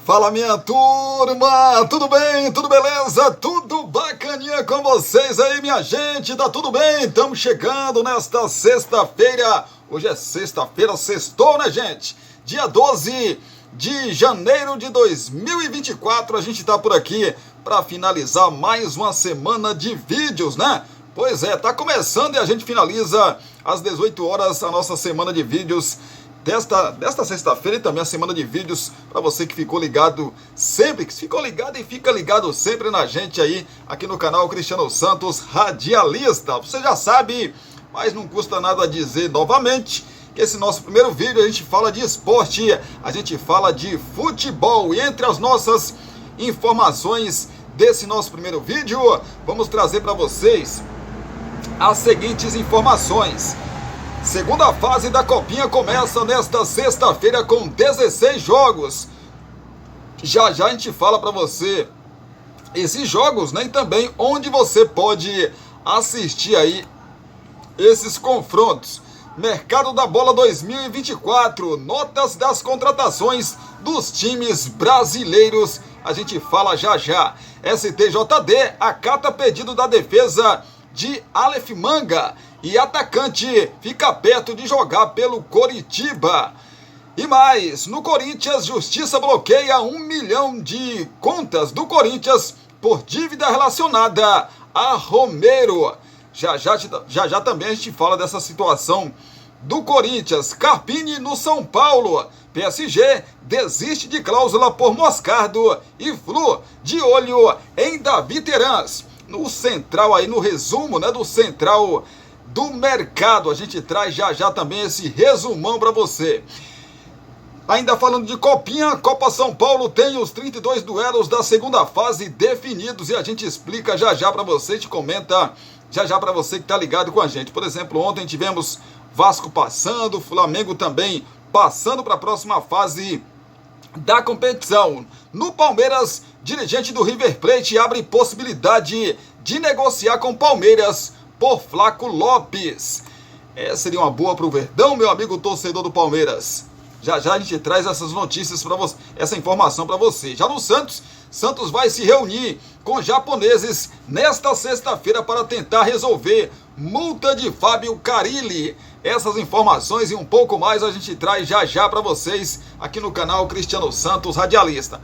Fala, minha turma, tudo bem, tudo beleza, tudo bacaninha com vocês aí, minha gente, tá tudo bem? Estamos chegando nesta sexta-feira, hoje é sexta-feira, sextou, né, gente? Dia 12 de janeiro de 2024, a gente tá por aqui para finalizar mais uma semana de vídeos, né? Pois é, tá começando e a gente finaliza às 18 horas a nossa semana de vídeos desta sexta-feira e também a semana de vídeos para você que ficou ligado sempre, que ficou ligado e fica ligado sempre na gente aí, aqui no canal Cristiano Santos Radialista. Você já sabe, mas não custa nada dizer novamente, que esse nosso primeiro vídeo a gente fala de esporte, a gente fala de futebol e entre as nossas informações desse nosso primeiro vídeo, vamos trazer para vocês as seguintes informações. Segunda fase da Copinha começa nesta sexta-feira com 16 jogos. Já a gente fala para você esses jogos, né? E também onde você pode assistir aí esses confrontos. Mercado da Bola 2024, notas das contratações dos times brasileiros. A gente fala já. STJD acata pedido da defesa de Aleph Manga e atacante fica perto de jogar pelo Coritiba. E mais, no Corinthians, Justiça bloqueia 1 milhão de contas do Corinthians por dívida relacionada a Romero. Já também a gente fala dessa situação do Corinthians. Carpini no São Paulo. PSG desiste de cláusula por Moscardo e Flu de olho em Davi Terans. No Central aí, no resumo, né, do Central do Mercado, a gente traz já também esse resumão para você. Ainda falando de Copinha, Copa São Paulo tem os 32 duelos da segunda fase definidos e a gente explica já para você, a gente comenta já para você que tá ligado com a gente. Por exemplo, ontem tivemos Vasco passando, Flamengo também passando para a próxima fase da competição. No Palmeiras, dirigente do River Plate abre possibilidade de negociar com Palmeiras por Flaco Lopes. Seria uma boa pro Verdão, meu amigo torcedor do Palmeiras. Já a gente traz essas notícias para você, essa informação para você. Já no Santos vai se reunir com japoneses nesta sexta-feira para tentar resolver multa de Fábio Carille. Essas informações e um pouco mais a gente traz já para vocês aqui no canal Cristiano Santos Radialista.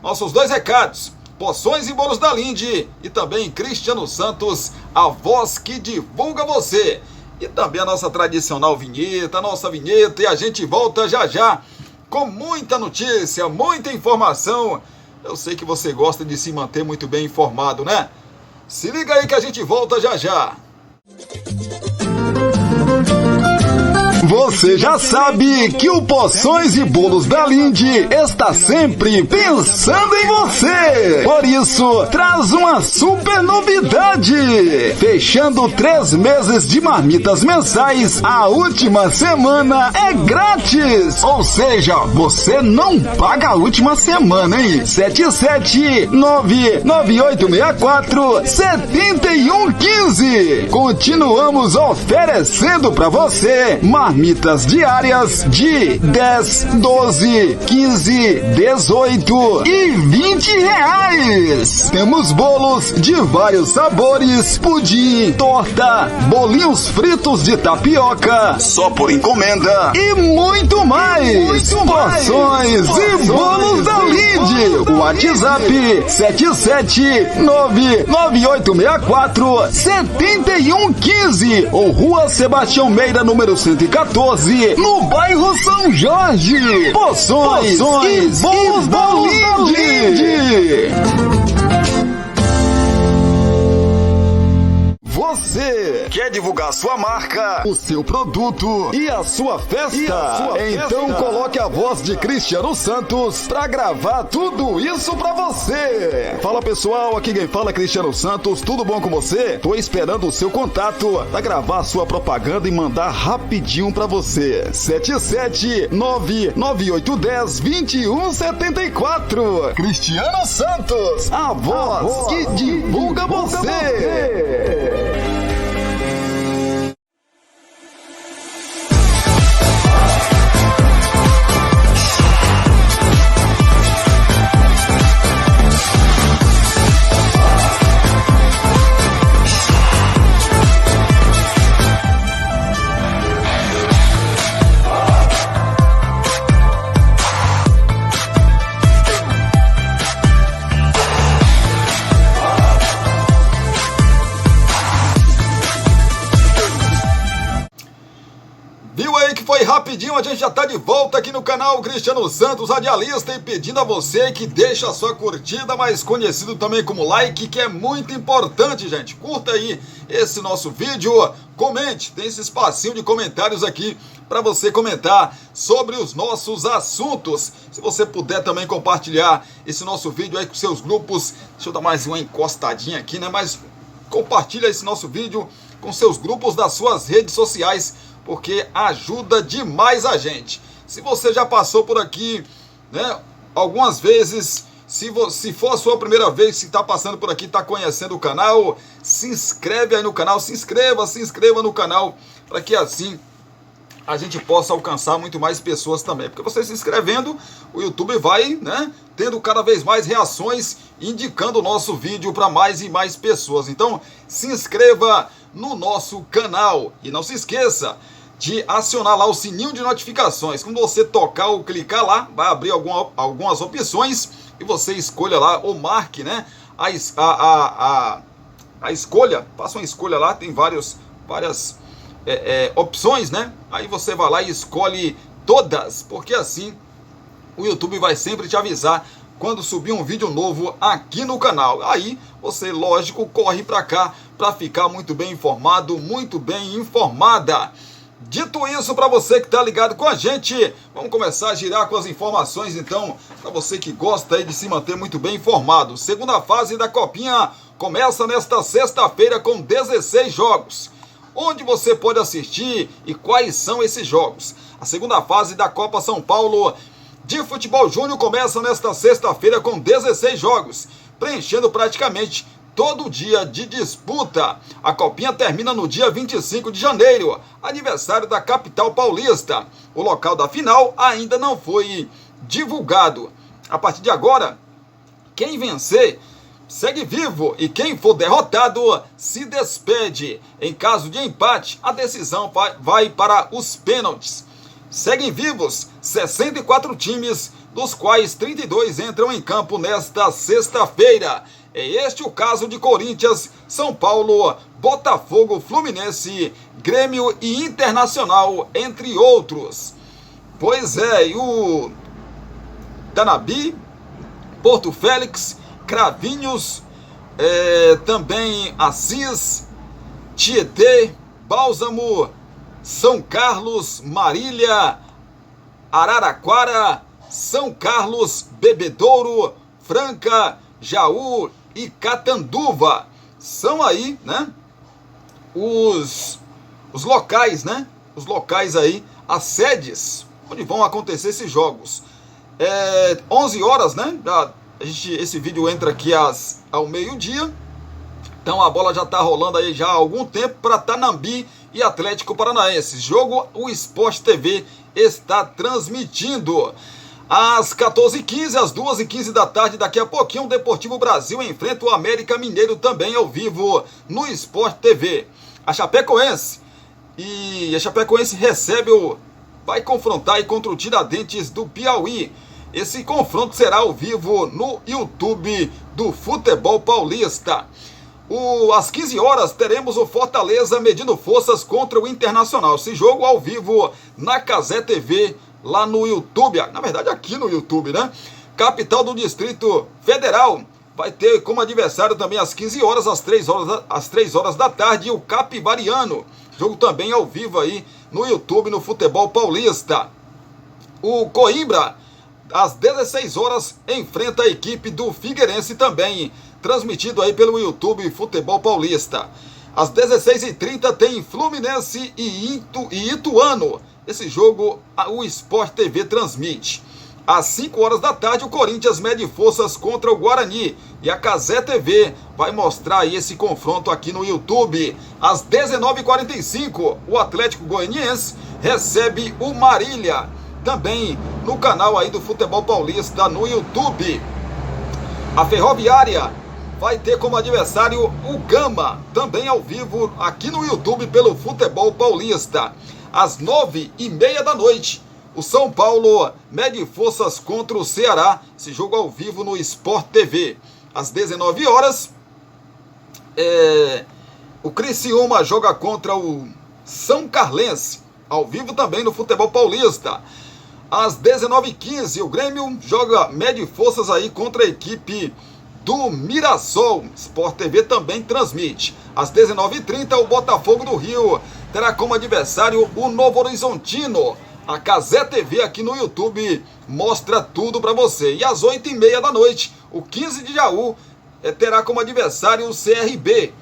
Nossos dois recados: Poções e Bolos da Linde e também Cristiano Santos, a voz que divulga você. E também a nossa tradicional vinheta, e a gente volta já com muita notícia, muita informação. Eu sei que você gosta de se manter muito bem informado, né? Se liga aí que a gente volta já. Você já sabe que o Poções e Bolos da Linde está sempre pensando em você. Por isso, traz uma super novidade. Fechando 3 meses de marmitas mensais, a última semana é grátis. Ou seja, você não paga a última semana, hein? 77998647115. Continuamos oferecendo para você marmitas diárias de 10, 12, 15, 18 e 20 reais. Temos bolos de vários sabores, pudim, torta, bolinhos fritos de tapioca, só por encomenda e muito mais. Porções e Bolos da Linde. WhatsApp 77998647115 ou Rua Sebastião Meira, número 114, no bairro São Jorge. Poções e Bolos da Linde. Você quer divulgar sua marca, o seu produto e a sua festa? Então coloque a voz de Cristiano Santos pra gravar tudo isso pra você. Fala, pessoal, aqui quem fala é Cristiano Santos, tudo bom com você? Tô esperando o seu contato pra gravar a sua propaganda e mandar rapidinho pra você. 77998102174. Cristiano Santos, a voz que divulga você. rapidinho, a gente já tá de volta aqui no canal Cristiano Santos Radialista, e pedindo a você que deixa a sua curtida, mais conhecido também como like, que é muito importante, gente. Curta aí esse nosso vídeo, comente, tem esse espacinho de comentários aqui para você comentar sobre os nossos assuntos. Se você puder também compartilhar esse nosso vídeo aí com seus grupos, deixa eu dar mais uma encostadinha aqui, né? Mas compartilha esse nosso vídeo com seus grupos das suas redes sociais, porque ajuda demais a gente. Se você já passou por aqui, né, algumas vezes, se for a sua primeira vez, se está passando por aqui, está conhecendo o canal, se inscreve aí no canal, se inscreva no canal, para que assim a gente possa alcançar muito mais pessoas também. Porque você se inscrevendo, o YouTube vai, né, tendo cada vez mais reações, indicando o nosso vídeo para mais e mais pessoas. Então, se inscreva no nosso canal e não se esqueça de acionar lá o sininho de notificações. Quando você tocar ou clicar lá, vai abrir algumas opções e você escolha lá ou marque, né, a escolha, faça uma escolha lá, tem várias opções, né? Aí você vai lá e escolhe todas, porque assim o YouTube vai sempre te avisar quando subir um vídeo novo aqui no canal. Aí você, lógico, corre para cá para ficar muito bem informado, muito bem informada. Dito isso, para você que está ligado com a gente, vamos começar a girar com as informações, então, para você que gosta aí de se manter muito bem informado. Segunda fase da Copinha começa nesta sexta-feira com 16 jogos. Onde você pode assistir e quais são esses jogos? A segunda fase da Copa São Paulo de Futebol Júnior começa nesta sexta-feira com 16 jogos, preenchendo praticamente todo o dia de disputa. A Copinha termina no dia 25 de janeiro, aniversário da capital paulista. O local da final ainda não foi divulgado. A partir de agora, quem vencer segue vivo e quem for derrotado se despede. Em caso de empate, a decisão vai para os pênaltis. Seguem vivos 64 times, dos quais 32 entram em campo nesta sexta-feira. É este o caso de Corinthians, São Paulo, Botafogo, Fluminense, Grêmio e Internacional, entre outros. Pois é, e o Tanabi, Porto Félix, Cravinhos, também Assis, Tietê, Bálsamo, São Carlos, Marília, Araraquara, São Carlos, Bebedouro, Franca, Jaú e Catanduva. São aí, né, os locais, né, os locais aí, as sedes onde vão acontecer esses jogos. 11 horas, né, esse vídeo entra aqui ao meio-dia, então a bola já está rolando aí já há algum tempo para Tanabi e Atlético Paranaense. Jogo o Sport TV está transmitindo. Às 14h15, às 2h15 da tarde, daqui a pouquinho, o Deportivo Brasil enfrenta o América Mineiro também ao vivo no Sport TV. A Chapecoense vai confrontar aí contra o Tiradentes do Piauí. Esse confronto será ao vivo no YouTube do Futebol Paulista. Às 15 horas teremos o Fortaleza medindo forças contra o Internacional. Esse jogo ao vivo na Cazé TV, lá no YouTube. Na verdade, aqui no YouTube, né? Capital do Distrito Federal vai ter como adversário também às 15 horas, às 3 horas da tarde, o Capivariano. Jogo também ao vivo aí no YouTube, no Futebol Paulista. O Coimbra, às 16 horas, enfrenta a equipe do Figueirense também, transmitido aí pelo YouTube Futebol Paulista. Às 16h30 tem Fluminense e Ituano. Esse jogo o Sport TV transmite. Às 5 horas da tarde, o Corinthians mede forças contra o Guarani. E a Cazé TV vai mostrar aí esse confronto aqui no YouTube. Às 19h45, o Atlético Goianiense recebe o Marília. Também no canal aí do Futebol Paulista no YouTube. A Ferroviária vai ter como adversário o Gama, também ao vivo aqui no YouTube pelo Futebol Paulista. Às 9h30 da noite, o São Paulo mede forças contra o Ceará, esse jogo ao vivo no Sport TV. Às 19 horas, o Criciúma joga contra o São Carlense, ao vivo também no futebol paulista. Às 19h15, o Grêmio mede forças aí contra a equipe do Mirassol. Sport TV também transmite. Às 19h30, o Botafogo do Rio terá como adversário o Novo Horizontino. A Cazé TV aqui no YouTube mostra tudo para você. E às 8h30 da noite, o 15 de Jaú terá como adversário o CRB.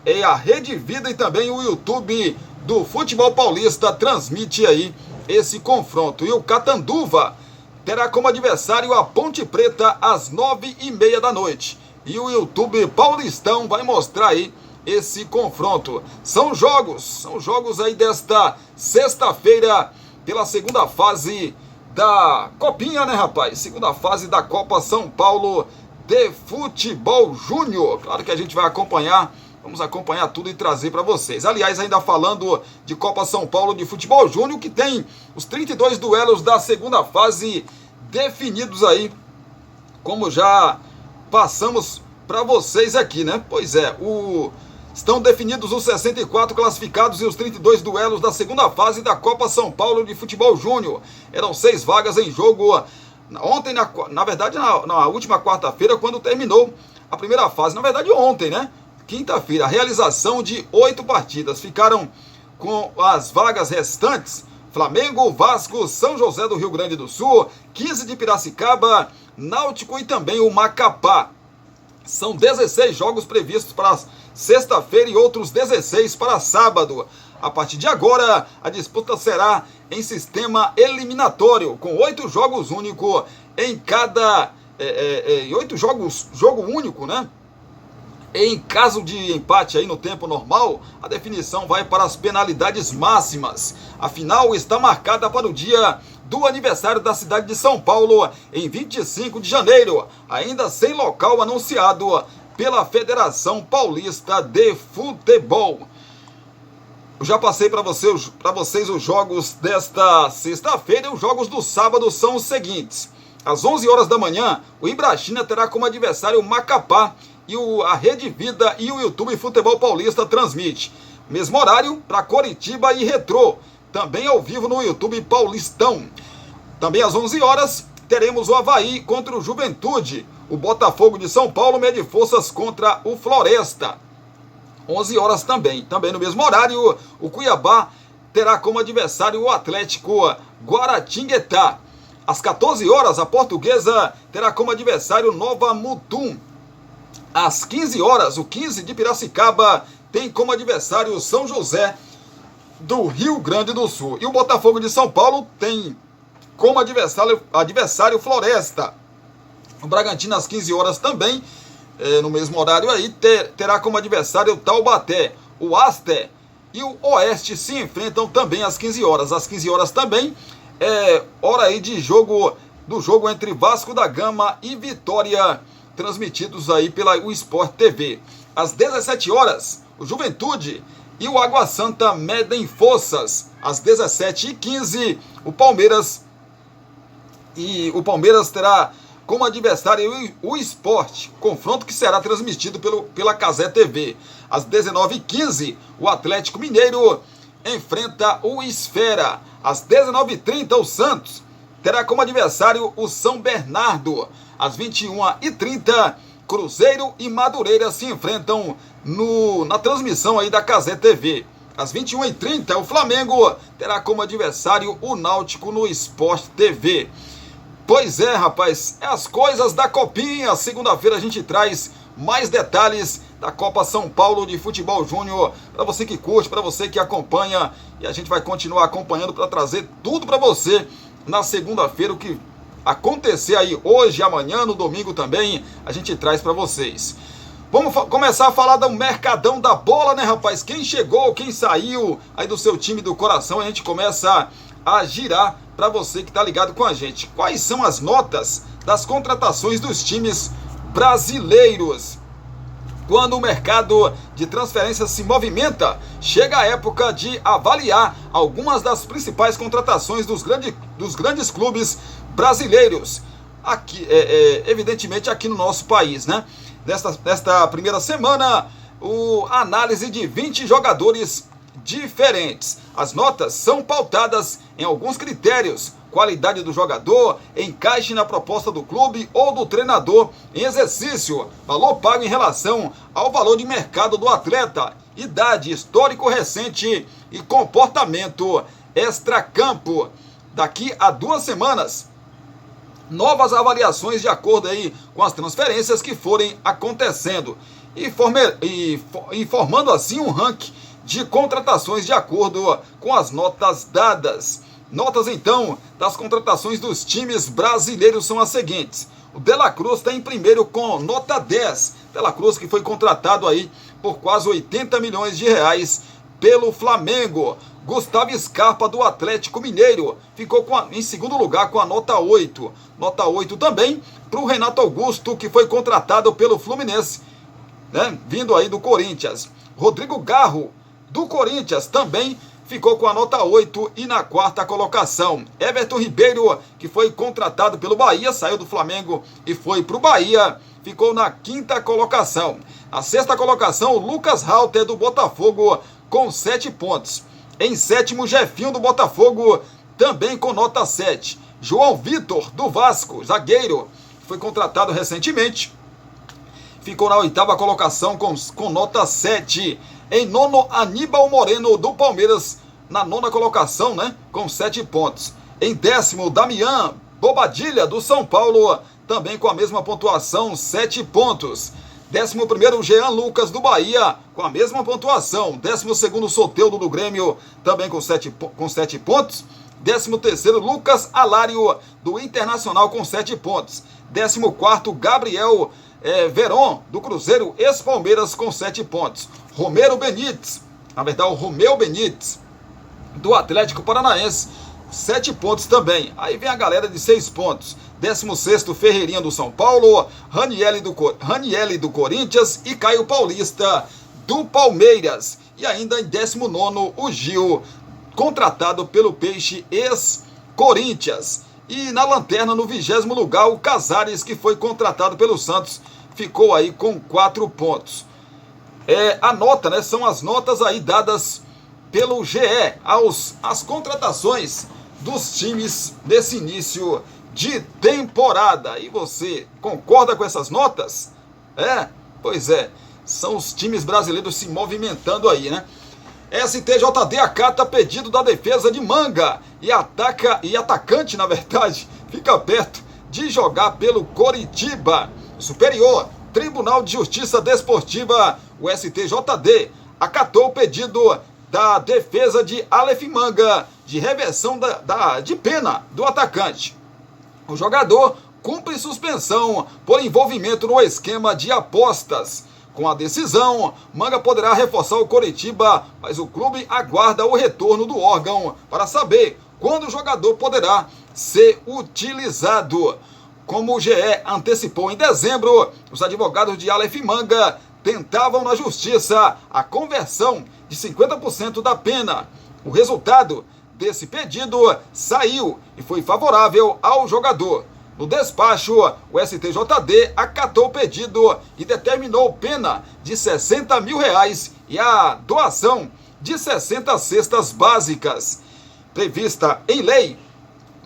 E a Rede Vida e também o YouTube do Futebol Paulista transmite aí esse confronto. E o Catanduva terá como adversário a Ponte Preta às 9h30 da noite. E o YouTube Paulistão vai mostrar aí esse confronto. São jogos aí desta sexta-feira pela segunda fase da Copinha, né, rapaz? Segunda fase da Copa São Paulo de Futebol Júnior. Claro que a gente vai acompanhar. Vamos acompanhar tudo e trazer para vocês. Aliás, ainda falando de Copa São Paulo de Futebol Júnior, que tem os 32 duelos da segunda fase definidos aí, como já passamos para vocês aqui, né? Pois é, estão definidos os 64 classificados e os 32 duelos da segunda fase da Copa São Paulo de Futebol Júnior. Eram 6 vagas em jogo ontem, na verdade, na última quarta-feira, quando terminou a primeira fase. Na verdade, ontem, né? Quinta-feira, a realização de 8 partidas. Ficaram com as vagas restantes Flamengo, Vasco, São José do Rio Grande do Sul, 15 de Piracicaba, Náutico e também o Macapá. São 16 jogos previstos para sexta-feira e outros 16 para sábado. A partir de agora, a disputa será em sistema eliminatório, com 8 jogos únicos em cada... 8 jogos, jogo único, né? Em caso de empate aí no tempo normal, a definição vai para as penalidades máximas. A final está marcada para o dia do aniversário da cidade de São Paulo, em 25 de janeiro, ainda sem local anunciado pela Federação Paulista de Futebol. Eu já passei para vocês os jogos desta sexta-feira, e os jogos do sábado são os seguintes. Às 11 horas da manhã, o Ibrachina terá como adversário o Macapá, e a Rede Vida e o YouTube Futebol Paulista transmite. Mesmo horário para Coritiba e Retrô, também ao vivo no YouTube Paulistão. Também às 11 horas teremos o Avaí contra o Juventude. O Botafogo de São Paulo mede forças contra o Floresta. 11 horas também no mesmo horário, o Cuiabá terá como adversário o Atlético Guaratinguetá. Às 14 horas, a Portuguesa terá como adversário Nova Mutum. Às 15 horas, o 15 de Piracicaba tem como adversário São José do Rio Grande do Sul. E o Botafogo de São Paulo tem como adversário Floresta. O Bragantino, às 15 horas também, no mesmo horário aí, terá como adversário o Taubaté. O Aster e o Oeste se enfrentam também às 15 horas. Às 15 horas também hora aí do jogo entre Vasco da Gama e Vitória, transmitidos aí pela Sport TV. Às 17 horas, o Juventude e o Água Santa medem forças. Às 17h15, o Palmeiras terá como adversário o Sport, confronto que será transmitido pela Cazé TV. Às 19h15, o Atlético Mineiro enfrenta o Esfera. Às 19h30, o Santos terá como adversário o São Bernardo. Às 21h30, Cruzeiro e Madureira se enfrentam na transmissão aí da Cazé TV. Às 21h30, o Flamengo terá como adversário o Náutico no Sport TV. Pois é, rapaz, as coisas da Copinha. Segunda-feira a gente traz mais detalhes da Copa São Paulo de Futebol Júnior para você que curte, para você que acompanha, e a gente vai continuar acompanhando para trazer tudo para você na segunda-feira. O que acontecer aí hoje, amanhã, no domingo também, a gente traz para vocês. Vamos começar a falar do Mercadão da Bola, né, rapaz? Quem chegou, quem saiu aí do seu time do coração, a gente começa a girar para você que tá ligado com a gente. Quais são as notas das contratações dos times brasileiros? Quando o mercado de transferências se movimenta, chega a época de avaliar algumas das principais contratações dos grandes clubes brasileiros, aqui, evidentemente aqui no nosso país, né? Nesta primeira semana, a análise de 20 jogadores diferentes. As notas são pautadas em alguns critérios: qualidade do jogador, encaixe na proposta do clube ou do treinador em exercício, valor pago em relação ao valor de mercado do atleta, idade, histórico recente e comportamento extracampo. Daqui a 2 semanas, novas avaliações de acordo aí com as transferências que forem acontecendo, informando assim um ranking de contratações de acordo com as notas dadas. Notas então das contratações dos times brasileiros são as seguintes: o De La Cruz está em primeiro com nota 10. De La Cruz, que foi contratado aí por quase 80 milhões de reais pelo Flamengo. Gustavo Scarpa, do Atlético Mineiro, ficou em segundo lugar com a nota 8. Nota 8 também para o Renato Augusto, que foi contratado pelo Fluminense, né, vindo aí do Corinthians. Rodrigo Garro, do Corinthians, também ficou com a nota 8 e na 4ª colocação. Everton Ribeiro, que foi contratado pelo Bahia, saiu do Flamengo e foi para o Bahia, ficou na 5ª colocação. Na 6ª colocação, Lucas Halter, do Botafogo, com 7 pontos. Em 7º, Jefinho, do Botafogo, também com nota 7. João Vitor, do Vasco, zagueiro, foi contratado recentemente, ficou na 8ª colocação com nota 7. Em 9º, Aníbal Moreno, do Palmeiras, na 9ª colocação, né, com 7 pontos. Em 10º, Damian Bobadilha, do São Paulo, também com a mesma pontuação, 7 pontos. 11º, Jean Lucas, do Bahia, com a mesma pontuação. 12º, Soteldo, do Grêmio, também com 7 pontos. 13º, Lucas Alário, do Internacional, com 7 pontos. 14º, Gabriel Veron, do Cruzeiro, ex-Palmeiras, com 7 pontos. Romero Benítez, na verdade o Romeu Benítez, do Atlético Paranaense, 7 pontos também. Aí vem a galera de 6 pontos. 16º, Ferreirinha, do São Paulo, Ranielli do Corinthians e Caio Paulista, do Palmeiras. E ainda em 19º, o Gil, contratado pelo Peixe, ex-Corinthians. E na lanterna, no 20º lugar, o Casares, que foi contratado pelo Santos, ficou aí com 4 pontos. A nota, né, são as notas aí dadas pelo GE às contratações dos times nesse início de temporada. E você concorda com essas notas? Pois é, são os times brasileiros se movimentando aí, né? STJD acata pedido da defesa de Manga e atacante, na verdade, fica perto de jogar pelo Coritiba. Superior Tribunal de Justiça Desportiva, o STJD, acatou o pedido da defesa de Aleph Manga de reversão de pena do atacante. O jogador cumpre suspensão por envolvimento no esquema de apostas. Com a decisão, Manga poderá reforçar o Coritiba, mas o clube aguarda o retorno do órgão para saber quando o jogador poderá ser utilizado. Como o GE antecipou em dezembro, os advogados de Aleph Manga tentavam na justiça a conversão de 50% da pena. O resultado desse pedido saiu e foi favorável ao jogador. No despacho, o STJD acatou o pedido e determinou pena de R$60 mil e a doação de 60 cestas básicas. Prevista em lei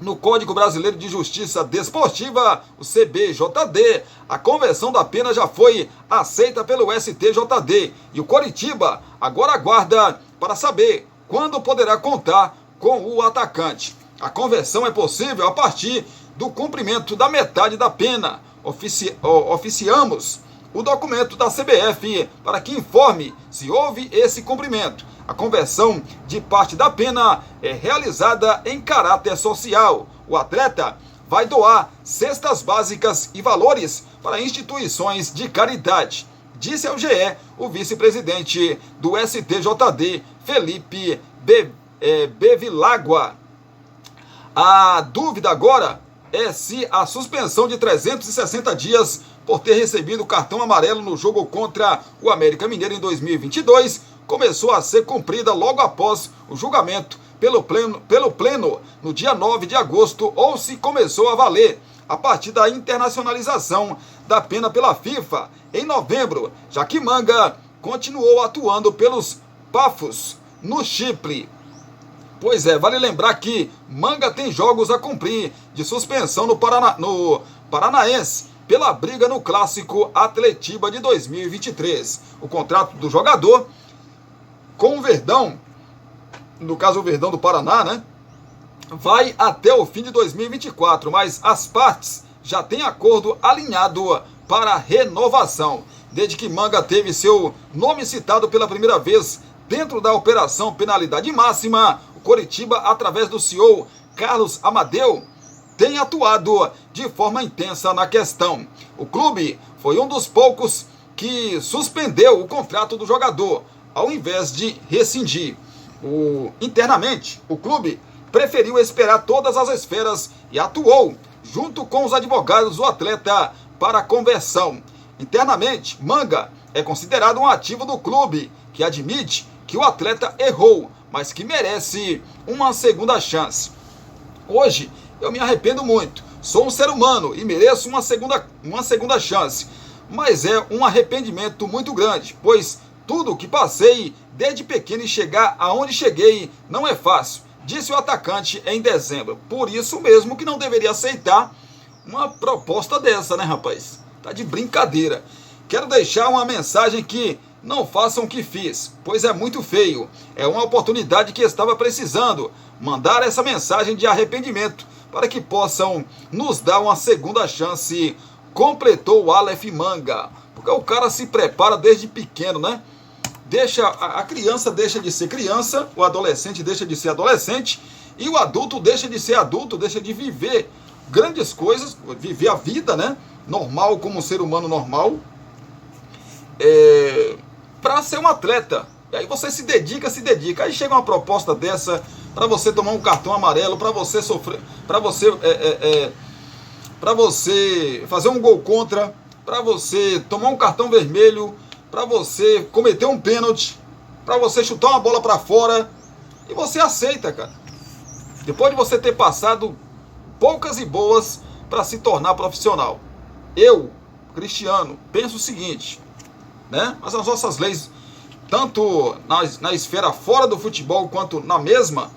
no Código Brasileiro de Justiça Desportiva, o CBJD, a conversão da pena já foi aceita pelo STJD e o Coritiba agora aguarda para saber quando poderá contar com o atacante. A conversão é possível a partir do cumprimento da metade da pena. Oficiamos o documento da CBF para que informe se houve esse cumprimento. A conversão de parte da pena é realizada em caráter social. O atleta vai doar cestas básicas e valores para instituições de caridade, disse ao GE o vice-presidente do STJD, Felipe Bevilacqua. A dúvida agora é se a suspensão de 360 dias por ter recebido cartão amarelo no jogo contra o América Mineiro em 2022 começou a ser cumprida logo após o julgamento pelo Pleno no dia 9 de agosto ou se começou a valer a partir da internacionalização da pena pela FIFA em novembro, já que Manga continuou atuando pelos Pafos, no Chipre. Pois é, vale lembrar que Manga tem jogos a cumprir de suspensão no Paranaense pela briga no Clássico Atletiba de 2023. O contrato do jogador com o Verdão, no caso o Verdão do Paraná, né, vai até o fim de 2024, mas as partes já têm acordo alinhado para renovação. Desde que Manga teve seu nome citado pela primeira vez dentro da Operação Penalidade Máxima, o Coritiba, através do CEO Carlos Amadeu, tem atuado de forma intensa na questão. O clube foi um dos poucos que suspendeu o contrato do jogador, ao invés de rescindir. Internamente, o clube preferiu esperar todas as esferas e atuou junto com os advogados do atleta para a conversão. Internamente, Manga é considerado um ativo do clube, que admite que o atleta errou, mas que merece uma segunda chance. Hoje, eu me arrependo muito. Sou um ser humano e mereço uma segunda chance. Mas é um arrependimento muito grande, pois tudo o que passei desde pequeno e chegar aonde cheguei não é fácil, disse o atacante em dezembro. Por isso mesmo que não deveria aceitar uma proposta dessa, né, rapaz? Tá de brincadeira. Quero deixar uma mensagem que não façam o que fiz, pois é muito feio. É uma oportunidade que estava precisando. Mandar essa mensagem de arrependimento para que possam nos dar uma segunda chance, completou o Aleph Manga. Porque o cara se prepara desde pequeno, né? A criança deixa de ser criança, o adolescente deixa de ser adolescente, e o adulto deixa de ser adulto, deixa de viver grandes coisas, viver a vida, né? Normal, como um ser humano normal, para ser um atleta. E aí você se dedica. Aí chega uma proposta dessa para você tomar um cartão amarelo, para você sofrer, para você fazer um gol contra, para você tomar um cartão vermelho, para você cometer um pênalti, para você chutar uma bola para fora, e você aceita, cara. Depois de você ter passado poucas e boas para se tornar profissional. Eu, Cristiano, penso o seguinte, né? Mas as nossas leis, tanto na esfera fora do futebol quanto na mesma,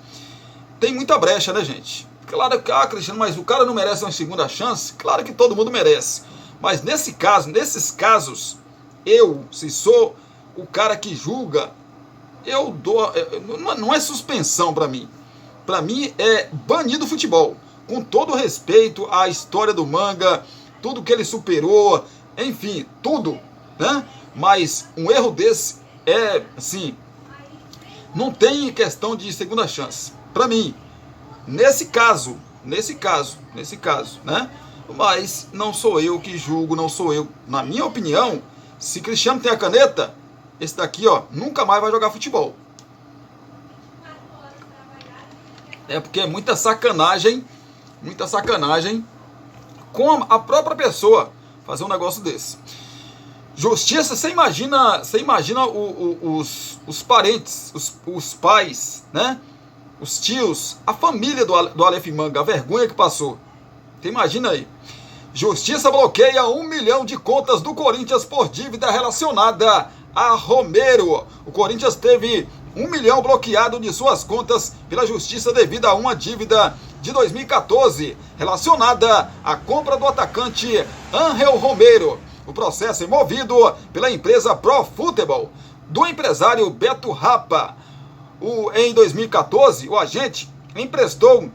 tem muita brecha, né, gente? Claro que, Cristiano, mas o cara não merece uma segunda chance? Claro que todo mundo merece. Mas nesses casos, eu, se sou o cara que julga, eu dou. Não é suspensão para mim. Para mim é banir do futebol. Com todo respeito à história do Manga, tudo que ele superou, enfim, tudo, né? Mas um erro desse é, assim, não tem questão de segunda chance. Para mim, nesse caso, né? Mas não sou eu que julgo, não sou eu. Na minha opinião, se Cristiano tem a caneta, esse daqui, ó, nunca mais vai jogar futebol. É porque é muita sacanagem com a própria pessoa fazer um negócio desse. Justiça, você imagina os parentes, os pais, né? Os tios, a família do Aleph Manga, a vergonha que passou. Você imagina aí. Justiça bloqueia 1 milhão de contas do Corinthians por dívida relacionada a Romero. O Corinthians teve 1 milhão bloqueado de suas contas pela Justiça devido a uma dívida de 2014 relacionada à compra do atacante Ángel Romero. O processo é movido pela empresa Pro Futebol, do empresário Beto Rapa. Em 2014, o agente emprestou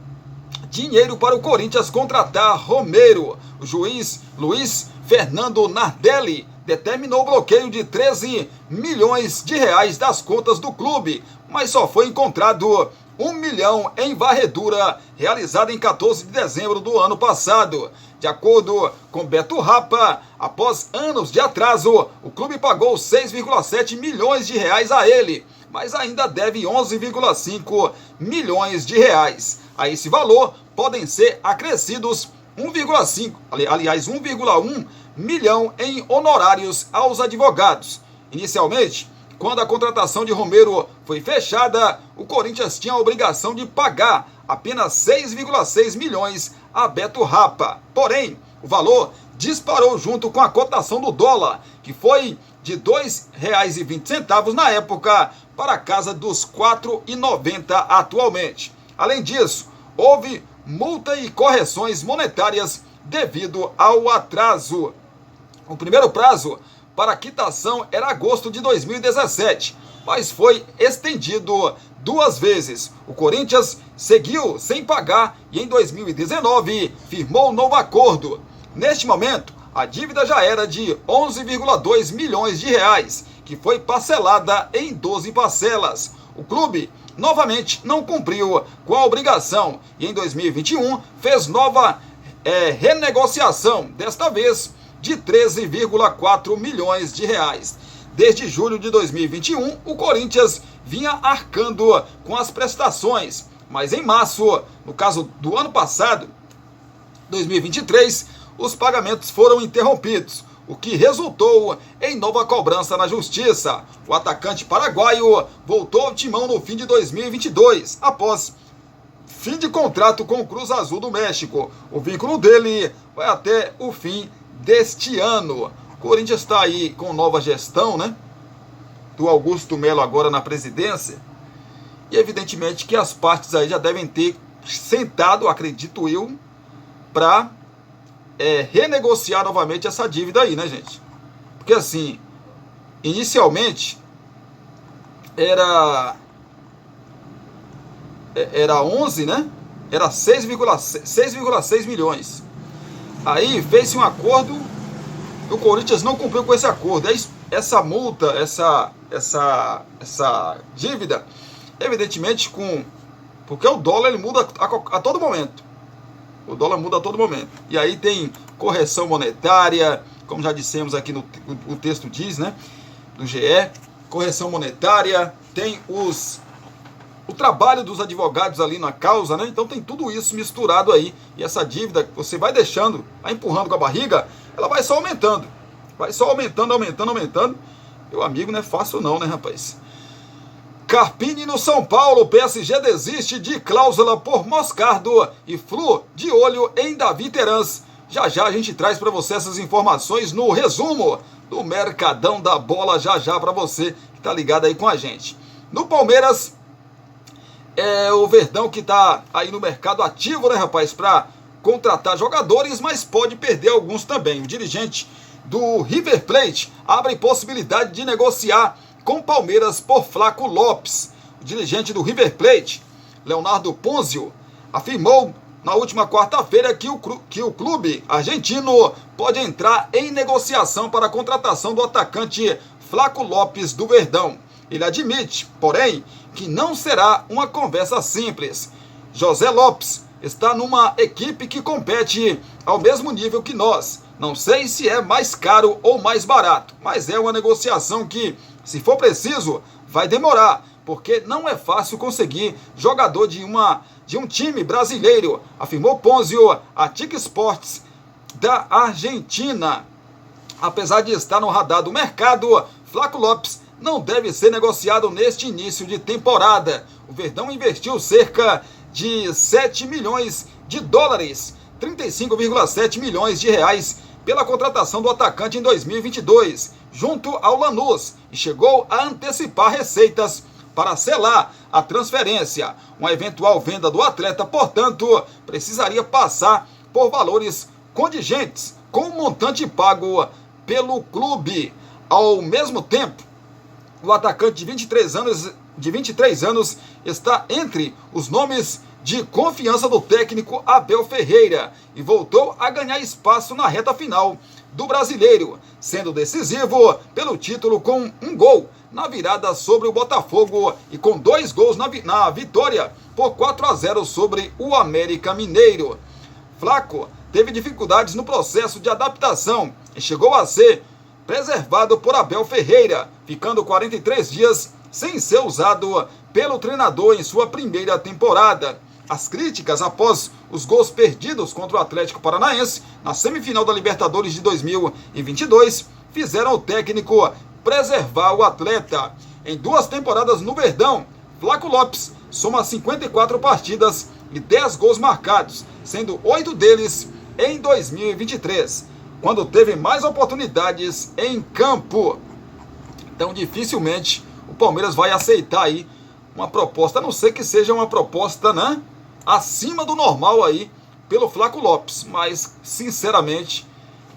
dinheiro para o Corinthians contratar Romero. O juiz Luiz Fernando Nardelli determinou o bloqueio de 13 milhões de reais das contas do clube, mas só foi encontrado 1 milhão em varredura realizada em 14 de dezembro do ano passado. De acordo com Beto Rapa, após anos de atraso, o clube pagou 6,7 milhões de reais a ele, mas ainda deve 11,5 milhões de reais. A esse valor podem ser acrescidos 1,1 milhão em honorários aos advogados. Inicialmente, quando a contratação de Romero foi fechada, o Corinthians tinha a obrigação de pagar apenas 6,6 milhões a Beto Rapa. Porém, o valor disparou junto com a cotação do dólar, que foi de R$ 2,20 na época, para a casa dos R$ 4,90 atualmente. Além disso, houve multa e correções monetárias devido ao atraso. O primeiro prazo para a quitação era agosto de 2017, mas foi estendido 2 vezes. O Corinthians seguiu sem pagar e em 2019 firmou um novo acordo. Neste momento, a dívida já era de 11,2 milhões de reais, que foi parcelada em 12 parcelas. O clube novamente não cumpriu com a obrigação e em 2021 fez nova renegociação, desta vez de 13,4 milhões de reais. Desde julho de 2021, o Corinthians vinha arcando com as prestações, mas em março, no caso do ano passado, 2023, os pagamentos foram interrompidos, o que resultou em nova cobrança na justiça. O atacante paraguaio voltou ao timão no fim de 2022, após fim de contrato com o Cruz Azul do México. O vínculo dele vai até o fim deste ano. O Corinthians está aí com nova gestão, né? Do Augusto Melo agora na presidência. E evidentemente que as partes aí já devem ter sentado, acredito eu, para renegociar novamente essa dívida aí, né, gente? Porque assim, inicialmente era 11, né? Era 6,6 milhões. Aí fez-se um acordo, o Corinthians não cumpriu com esse acordo. Essa multa, essa dívida, evidentemente porque o dólar ele muda a todo momento. O dólar muda a todo momento. E aí tem correção monetária, como já dissemos aqui o texto diz, né? Do GE, correção monetária, tem o trabalho dos advogados ali na causa, né? Então tem tudo isso misturado aí. E essa dívida que você vai deixando, vai empurrando com a barriga, ela vai só aumentando. Vai só aumentando. Meu amigo, não é fácil não, né, rapaz? Carpini no São Paulo, o PSG desiste de cláusula por Moscardo e Flu de olho em Davi Terans. Já a gente traz para você essas informações no resumo do Mercadão da Bola, já para você que tá ligado aí com a gente. No Palmeiras, o Verdão que tá aí no mercado ativo, né, rapaz, para contratar jogadores, mas pode perder alguns também. O dirigente do River Plate abre possibilidade de negociar com Palmeiras por Flaco Lopes. O dirigente do River Plate, Leonardo Ponzio, afirmou na última quarta-feira que o clube argentino pode entrar em negociação para a contratação do atacante Flaco Lopes do Verdão. Ele admite, porém, que não será uma conversa simples. José Lopes está numa equipe que compete ao mesmo nível que nós. Não sei se é mais caro ou mais barato, mas é uma negociação que, se for preciso, vai demorar, porque não é fácil conseguir jogador de um time brasileiro, afirmou Ponzio à TIC Sports da Argentina. Apesar de estar no radar do mercado, Flaco Lopes não deve ser negociado neste início de temporada. O Verdão investiu cerca de 7 milhões de dólares, 35,7 milhões de reais, pela contratação do atacante em 2022, junto ao Lanús, e chegou a antecipar receitas para selar a transferência. Uma eventual venda do atleta, portanto, precisaria passar por valores contingentes com o montante pago pelo clube. Ao mesmo tempo, o atacante de 23 anos está entre os nomes de confiança do técnico Abel Ferreira e voltou a ganhar espaço na reta final do Brasileiro, sendo decisivo pelo título com um gol na virada sobre o Botafogo e com 2 gols na vitória por 4-0 sobre o América Mineiro. Flaco teve dificuldades no processo de adaptação e chegou a ser preservado por Abel Ferreira, ficando 43 dias sem ser usado pelo treinador em sua primeira temporada. As críticas após os gols perdidos contra o Atlético Paranaense na semifinal da Libertadores de 2022 fizeram o técnico preservar o atleta. Em 2 temporadas no Verdão, Flaco Lopes soma 54 partidas e 10 gols marcados, sendo 8 deles em 2023, quando teve mais oportunidades em campo. Então, dificilmente o Palmeiras vai aceitar aí uma proposta, a não ser que seja uma proposta, né, acima do normal aí pelo Flaco Lopes, mas sinceramente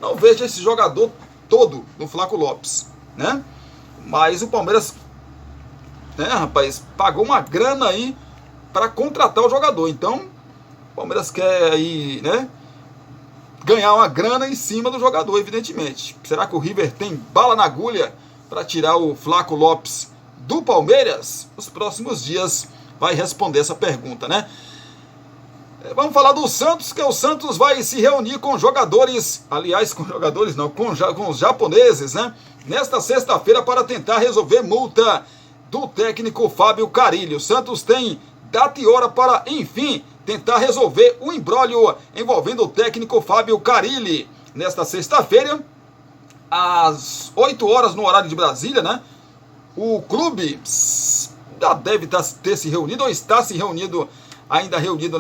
não vejo esse jogador todo no Flaco Lopes, né? Mas o Palmeiras, né, rapaz, pagou uma grana aí para contratar o jogador, então o Palmeiras quer aí, né, ganhar uma grana em cima do jogador, evidentemente. Será que o River tem bala na agulha para tirar o Flaco Lopes do Palmeiras? Nos próximos dias vai responder essa pergunta, né? Vamos falar do Santos, que o Santos vai se reunir com jogadores, aliás, com jogadores não, com os japoneses, né? Nesta sexta-feira para tentar resolver multa do técnico Fábio Carille. O Santos tem data e hora para, enfim, tentar resolver o imbróglio envolvendo o técnico Fábio Carille. Nesta sexta-feira, às 8 horas no horário de Brasília, né? O clube já deve ter se reunido ou está se reunido, ainda reunido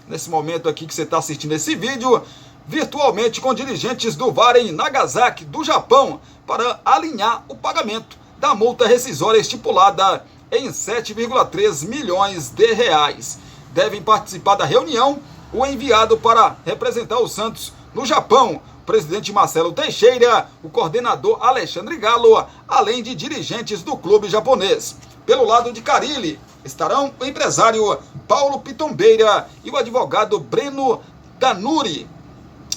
nesse momento aqui que você está assistindo esse vídeo, virtualmente com dirigentes do VAR em Nagasaki, do Japão, para alinhar o pagamento da multa rescisória estipulada em 7,3 milhões de reais. Devem participar da reunião o enviado para representar o Santos no Japão, o presidente Marcelo Teixeira, o coordenador Alexandre Galo, além de dirigentes do clube japonês. Pelo lado de Carille, estarão o empresário Paulo Pitombeira e o advogado Breno Danuri.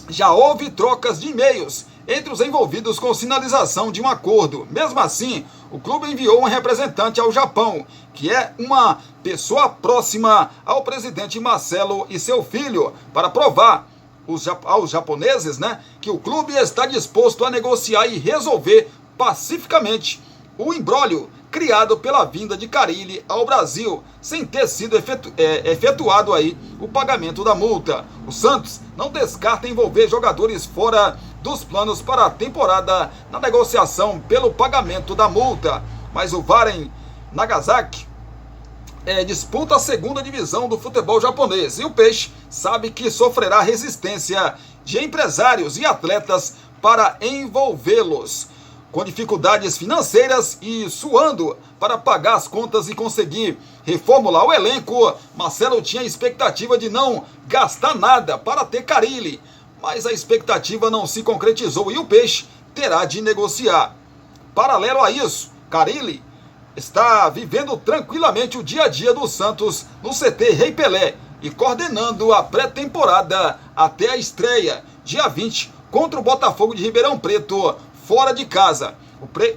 Já houve trocas de e-mails entre os envolvidos com sinalização de um acordo. Mesmo assim, o clube enviou um representante ao Japão, que é uma pessoa próxima ao presidente Marcelo e seu filho, para provar aos japoneses, né, que o clube está disposto a negociar e resolver pacificamente o imbróglio criado pela vinda de Carille ao Brasil, sem ter sido efetuado aí o pagamento da multa. O Santos não descarta envolver jogadores fora dos planos para a temporada na negociação pelo pagamento da multa, mas o VAR em Nagasaki disputa a segunda divisão do futebol japonês e o Peixe sabe que sofrerá resistência de empresários e atletas para envolvê-los. Com dificuldades financeiras e suando para pagar as contas e conseguir reformular o elenco, Marcelo tinha a expectativa de não gastar nada para ter Carille, mas a expectativa não se concretizou e o Peixe terá de negociar. Paralelo a isso, Carille está vivendo tranquilamente o dia a dia do Santos no CT Rei Pelé e coordenando a pré-temporada até a estreia, dia 20, contra o Botafogo de Ribeirão Preto, fora de casa.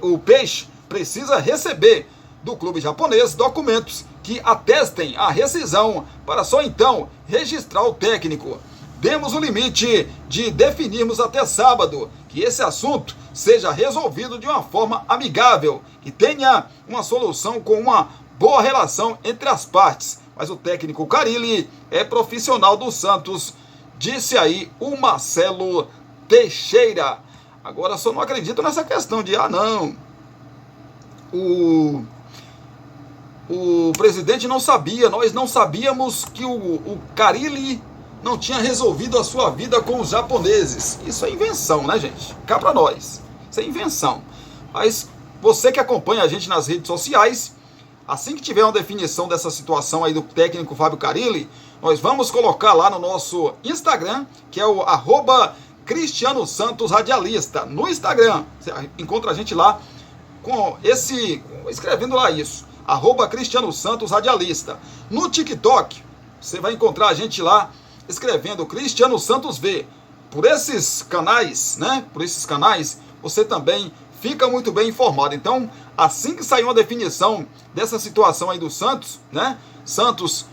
O Peixe precisa receber do clube japonês documentos que atestem a rescisão para só então registrar o técnico. Demos o limite de definirmos até sábado que esse assunto seja resolvido de uma forma amigável e tenha uma solução com uma boa relação entre as partes. Mas o técnico Carille é profissional do Santos, disse aí o Marcelo Teixeira. Agora só não acredito nessa questão de, não, o presidente não sabia, nós não sabíamos que o Carille não tinha resolvido a sua vida com os japoneses. Isso é invenção, né, gente? Cá pra nós. Isso é invenção. Mas você que acompanha a gente nas redes sociais, assim que tiver uma definição dessa situação aí do técnico Fábio Carille, nós vamos colocar lá no nosso Instagram, que é o @Cristiano Santos Radialista. No Instagram, você encontra a gente lá escrevendo lá isso, @Cristiano Santos Radialista. No TikTok, você vai encontrar a gente lá escrevendo Cristiano Santos V. Por esses canais, né? Por esses canais, você também fica muito bem informado. Então, assim que sair uma definição dessa situação aí do Santos, né? Santos,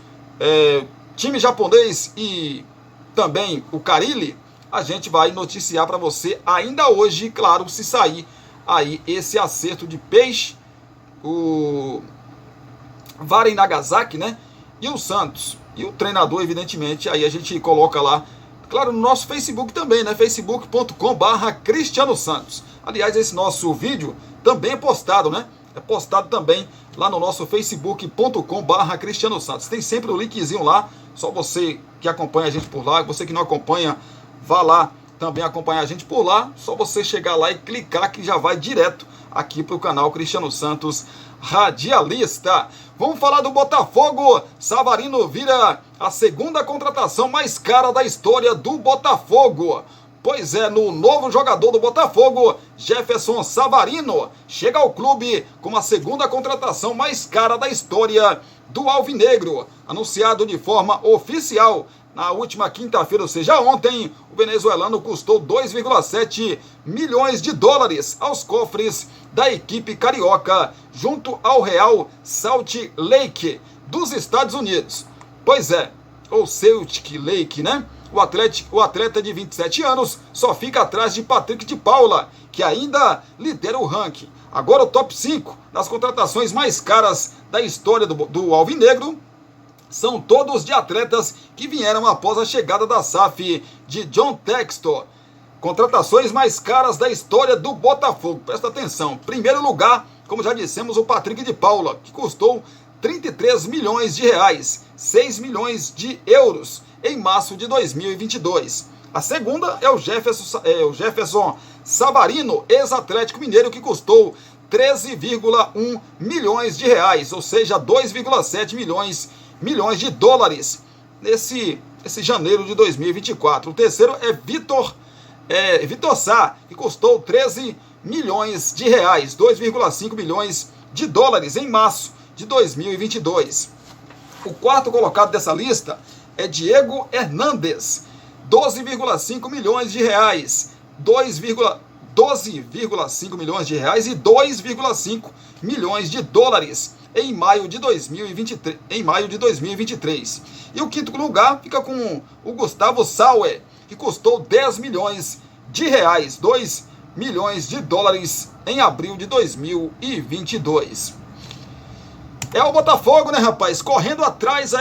time japonês e também o Carille, a gente vai noticiar para você ainda hoje, claro, se sair aí esse acerto de Peixe, o VAR em Nagasaki, né? E o Santos. E o treinador, evidentemente, aí a gente coloca lá, claro, no nosso Facebook também, né? facebook.com/Cristiano Santos. Aliás, esse nosso vídeo também é postado, né? É postado também lá no nosso facebook.com/Cristiano Santos. Tem sempre o linkzinho lá, só você que acompanha a gente por lá, você que não acompanha, vá lá também acompanhar a gente por lá, só você chegar lá e clicar que já vai direto aqui para o canal Cristiano Santos Radialista. Vamos falar do Botafogo. Savarino vira a segunda contratação mais cara da história do Botafogo. Pois é, no novo jogador do Botafogo, Jefferson Savarino, chega ao clube com a segunda contratação mais cara da história do Alvinegro. Anunciado de forma oficial na última quinta-feira, ou seja, ontem, o venezuelano custou 2,7 milhões de dólares aos cofres da equipe carioca, junto ao Real Salt Lake dos Estados Unidos. Pois é, ou Celtic Lake, né? O atleta de 27 anos só fica atrás de Patrick de Paula, que ainda lidera o ranking. Agora o top 5 das contratações mais caras da história do Alvinegro são todos de atletas que vieram após a chegada da SAF de John Textor. Contratações mais caras da história do Botafogo. Presta atenção. Primeiro lugar, como já dissemos, o Patrick de Paula, que custou 33 milhões de reais, 6 milhões de euros, em março de 2022. A segunda é o Jefferson Savarino, ex-Atlético Mineiro, que custou 13,1 milhões de reais, ou seja, 2,7 milhões de dólares nesse janeiro de 2024. O terceiro é Vitor Sá, que custou 13 milhões de reais, 2,5 milhões de dólares em março de 2022. O quarto colocado dessa lista é Diego Hernandes, 12,5 milhões de reais, 12,5 milhões de reais e 2,5 milhões de dólares em maio de 2023. E o quinto lugar fica com o Gustavo Sauer, que custou 10 milhões de reais, 2 milhões de dólares em abril de 2022. É o Botafogo, né, rapaz? Correndo atrás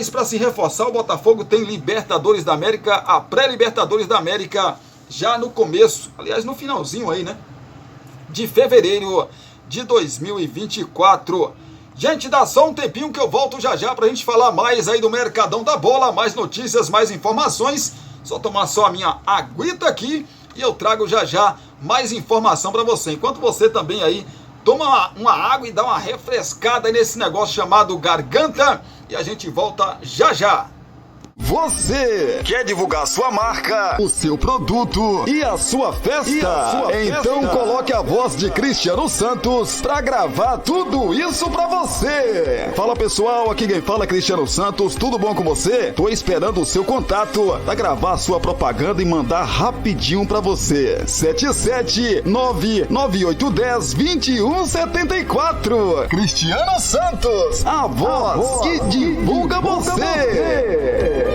para se reforçar. O Botafogo tem Libertadores da América, a pré-Libertadores da América já no começo, aliás, no finalzinho aí, né, de fevereiro de 2024. Gente, dá só um tempinho que eu volto já pra gente falar mais aí do Mercadão da Bola, mais notícias, mais informações. Só tomar só a minha aguita aqui e eu trago já mais informação para você. Enquanto você também aí toma uma água e dá uma refrescada aí nesse negócio chamado garganta e a gente volta já. Você quer divulgar sua marca, o seu produto e a sua festa? Então coloque a voz de Cristiano Santos pra gravar tudo isso pra você. Fala pessoal, aqui quem fala é Cristiano Santos, tudo bom com você? Tô esperando o seu contato pra gravar sua propaganda e mandar rapidinho pra você. 77998102174. Cristiano Santos, a voz que divulga você.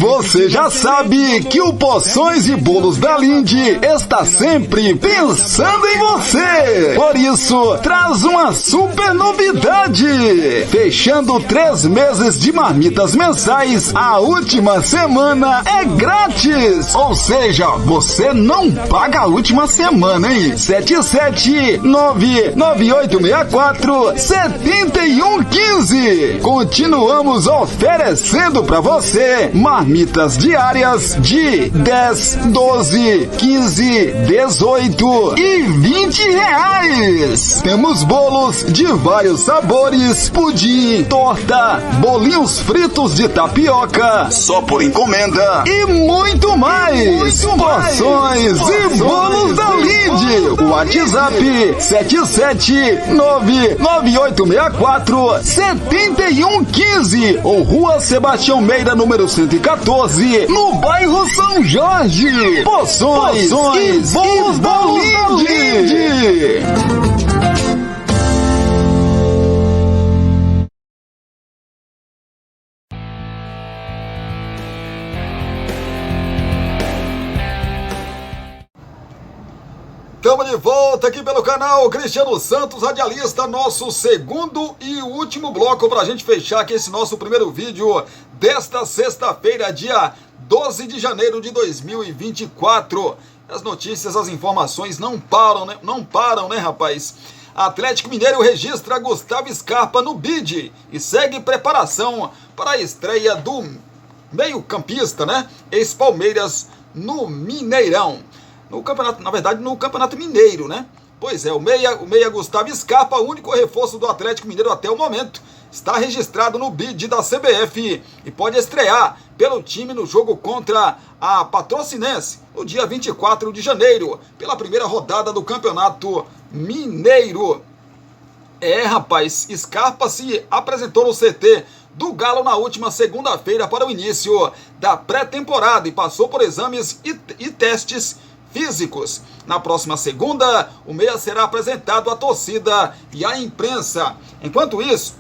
Você já sabe que o Poções e Bolos da Linde está sempre pensando em você. Por isso, traz uma super novidade. Fechando 3 meses de marmitas mensais, a última semana é grátis. Ou seja, você não paga a última semana, hein? 77998647115. Continuamos oferecendo para você marmitas diárias de 10, 12, 15, 18 e 20 reais. Temos bolos de vários sabores, pudim, torta, bolinhos fritos de tapioca, só por encomenda e muito mais. Porções e bolos da Linde. WhatsApp 77998647115 ou Rua Sebastião Meira, número 114, no bairro São Jorge. Poções e bolos da Linde. Estamos de volta aqui pelo canal Cristiano Santos Radialista, nosso segundo e último bloco para a gente fechar aqui esse nosso primeiro vídeo desta sexta-feira, dia 12 de janeiro de 2024. As notícias, as informações não param, né, rapaz? Atlético Mineiro registra Gustavo Scarpa no bid e segue preparação para a estreia do meio-campista, né? Ex-Palmeiras no Mineirão. No campeonato, na verdade, no Campeonato Mineiro, né? Pois é, o meia Gustavo Scarpa, único reforço do Atlético Mineiro até o momento, está registrado no bid da CBF e pode estrear pelo time no jogo contra a Patrocinense no dia 24 de janeiro, pela primeira rodada do Campeonato Mineiro. Rapaz, Scarpa se apresentou no CT do Galo na última segunda-feira para o início da pré-temporada e passou por exames e testes físicos. Na próxima segunda, o meia será apresentado à torcida e à imprensa. Enquanto isso,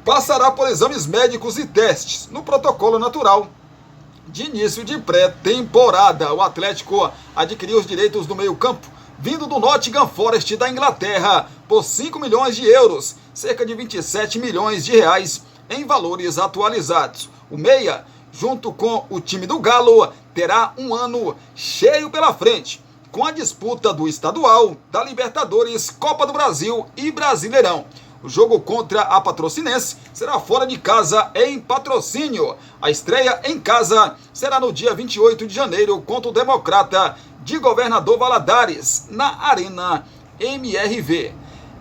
passará por exames médicos e testes no protocolo natural de início de pré-temporada. O Atlético adquiriu os direitos do meio-campo vindo do Nottingham Forest da Inglaterra por 5 milhões de euros, cerca de 27 milhões de reais em valores atualizados. O meia, junto com o time do Galo, terá um ano cheio pela frente, com a disputa do Estadual, da Libertadores, Copa do Brasil e Brasileirão. O jogo contra a Patrocinense será fora de casa em Patrocínio. A estreia em casa será no dia 28 de janeiro contra o Democrata de Governador Valadares, na Arena MRV.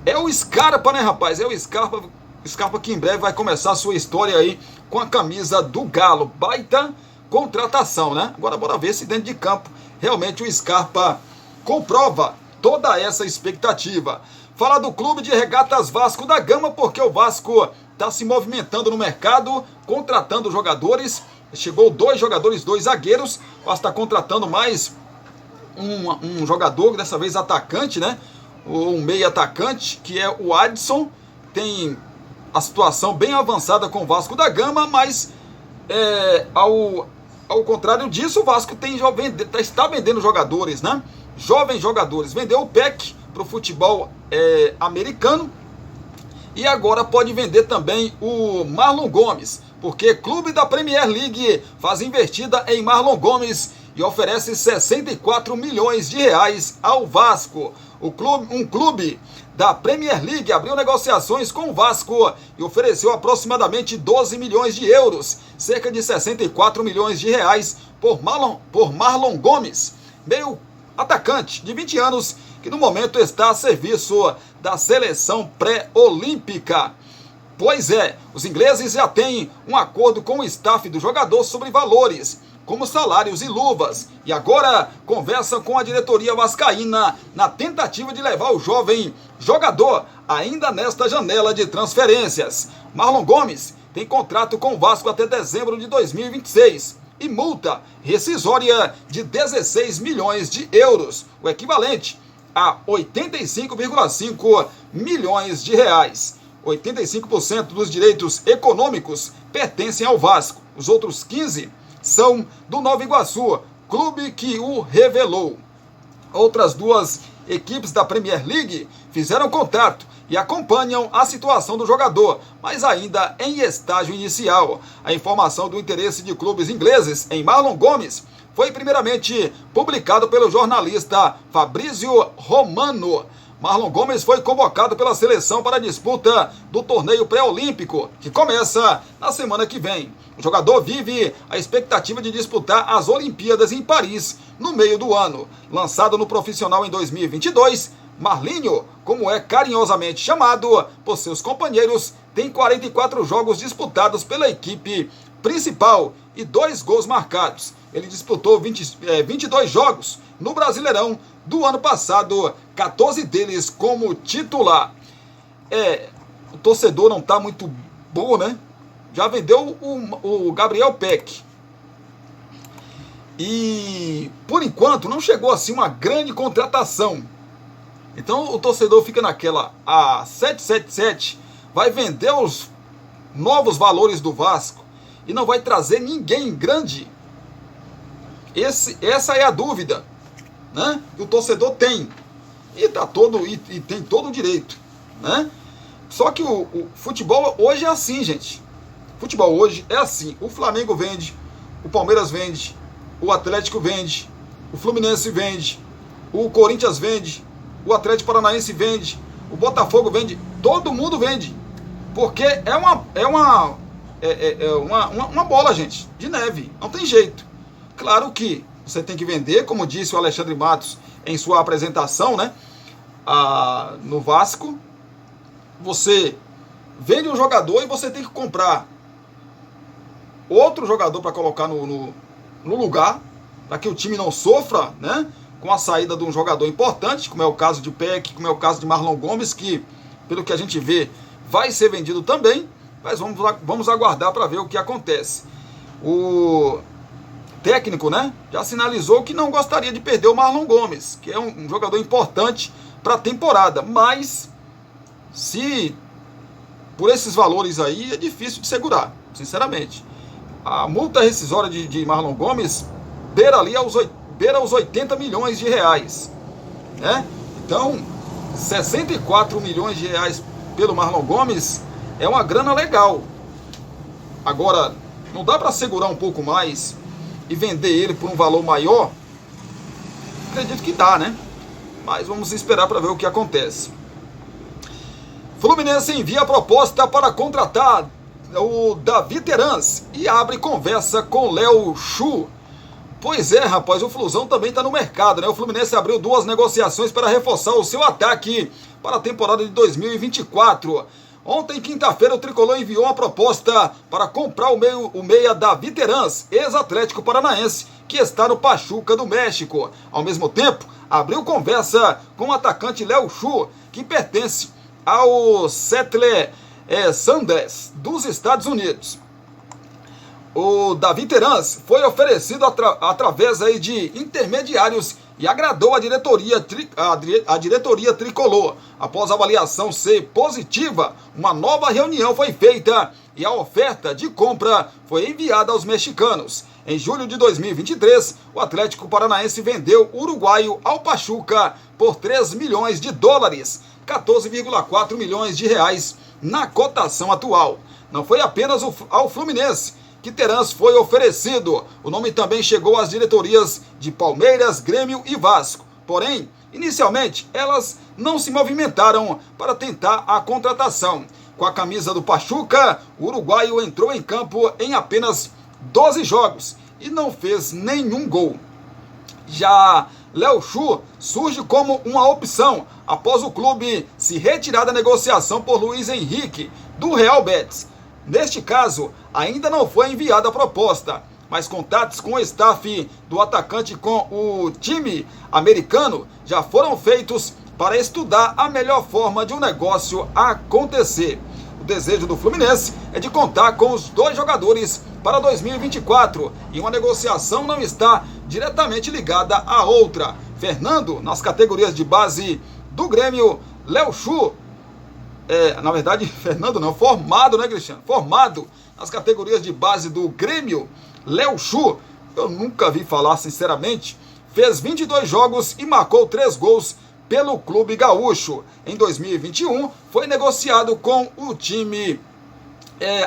É o Scarpa, né, rapaz? É o Scarpa que em breve vai começar a sua história aí com a camisa do Galo. Baita contratação, né? Agora bora ver se dentro de campo realmente o Scarpa comprova toda essa expectativa. Falar do Clube de Regatas Vasco da Gama, porque o Vasco está se movimentando no mercado, contratando jogadores. Chegou 2 jogadores, 2 zagueiros. O Vasco está contratando mais um jogador, dessa vez atacante, né? Um meio atacante, que é o Adson. Tem a situação bem avançada com o Vasco da Gama, mas ao contrário disso, o Vasco está vendendo jogadores, né? Jovens jogadores. Vendeu o Peck para o futebol americano e agora pode vender também o Marlon Gomes, porque clube da Premier League faz investida em Marlon Gomes e oferece 64 milhões de reais ao Vasco. Um clube da Premier League abriu negociações com o Vasco e ofereceu aproximadamente 12 milhões de euros, cerca de 64 milhões de reais por Marlon Gomes, meio atacante de 20 anos, que no momento está a serviço da seleção pré-olímpica. Pois é, os ingleses já têm um acordo com o staff do jogador sobre valores, como salários e luvas, e agora conversam com a diretoria vascaína na tentativa de levar o jovem jogador ainda nesta janela de transferências. Marlon Gomes tem contrato com o Vasco até dezembro de 2026 e multa rescisória de 16 milhões de euros, o equivalente a 85,5 milhões de reais. 85% dos direitos econômicos pertencem ao Vasco, os outros 15% são do Nova Iguaçu, clube que o revelou. Outras 2 equipes da Premier League fizeram contato e acompanham a situação do jogador, mas ainda em estágio inicial. A informação do interesse de clubes ingleses em Marlon Gomes foi primeiramente publicado pelo jornalista Fabrício Romano. Marlon Gomes foi convocado pela seleção para a disputa do torneio pré-olímpico, que começa na semana que vem. O jogador vive a expectativa de disputar as Olimpíadas em Paris no meio do ano. Lançado no profissional em 2022, Marlinho, como é carinhosamente chamado por seus companheiros, tem 44 jogos disputados pela equipe principal e 2 gols marcados. Ele disputou 22 jogos no Brasileirão do ano passado, 14 deles como titular. O torcedor não está muito bom, né? Já vendeu o Gabriel Peck. E, por enquanto, não chegou assim uma grande contratação. Então, o torcedor fica naquela, a 777 vai vender os novos valores do Vasco e não vai trazer ninguém grande. Essa é a dúvida, né, que o torcedor tem. E tem todo o direito, né? Só que o futebol hoje é assim, gente. Futebol hoje é assim. O Flamengo vende, o Palmeiras vende, o Atlético vende, o Fluminense vende, o Corinthians vende, o Atlético Paranaense vende, o Botafogo vende, todo mundo vende, porque é uma bola, gente, de neve, não tem jeito. Claro que você tem que vender, como disse o Alexandre Matos em sua apresentação, né, no Vasco, você vende um jogador e você tem que comprar outro jogador para colocar no lugar, para que o time não sofra, né, com a saída de um jogador importante, como é o caso de Peck, como é o caso de Marlon Gomes, que, pelo que a gente vê, vai ser vendido também, mas vamos aguardar para ver o que acontece. O técnico, né, já sinalizou que não gostaria de perder o Marlon Gomes, que é um jogador importante para a temporada, mas se por esses valores aí é difícil de segurar, sinceramente. A multa rescisória de Marlon Gomes beira os 80 milhões de reais, né? Então, 64 milhões de reais pelo Marlon Gomes é uma grana legal. Agora, não dá para segurar um pouco mais e vender ele por um valor maior? Acredito que dá, né? Mas vamos esperar para ver o que acontece. Fluminense envia a proposta para contratar o Davi Terans e abre conversa com Léo Chu. Pois é, rapaz, o Flusão também está no mercado, né? O Fluminense abriu 2 negociações para reforçar o seu ataque para a temporada de 2024. Ontem, quinta-feira, o Tricolor enviou uma proposta para comprar o meia Davi Terans, ex-Atlético Paranaense, que está no Pachuca do México. Ao mesmo tempo, abriu conversa com o atacante Léo Chu, que pertence ao Seattle Sounders dos Estados Unidos. O Davi Terans foi oferecido através aí de intermediários e agradou a diretoria tricolor. Após a avaliação ser positiva, uma nova reunião foi feita e a oferta de compra foi enviada aos mexicanos. Em julho de 2023, o Atlético Paranaense vendeu o uruguaio ao Pachuca por 3 milhões de dólares, 14,4 milhões de reais na cotação atual. Não foi apenas ao Fluminense que Terans foi oferecido. O nome também chegou às diretorias de Palmeiras, Grêmio e Vasco. Porém, inicialmente, elas não se movimentaram para tentar a contratação. Com a camisa do Pachuca, o uruguaio entrou em campo em apenas 12 jogos e não fez nenhum gol. Já Léo Chu surge como uma opção após o clube se retirar da negociação por Luiz Henrique, do Real Betis. Neste caso, ainda não foi enviada a proposta, mas contatos com o staff do atacante com o time americano já foram feitos para estudar a melhor forma de um negócio acontecer. O desejo do Fluminense é de contar com os 2 jogadores para 2024 e uma negociação não está diretamente ligada à outra. Fernando, nas categorias de base do Grêmio, Léo Chu, na verdade, Fernando não, formado, né, Cristiano? Formado nas categorias de base do Grêmio, Léo Chu, eu nunca vi falar, sinceramente, fez 22 jogos e marcou 3 gols pelo clube gaúcho. Em 2021, foi negociado com o time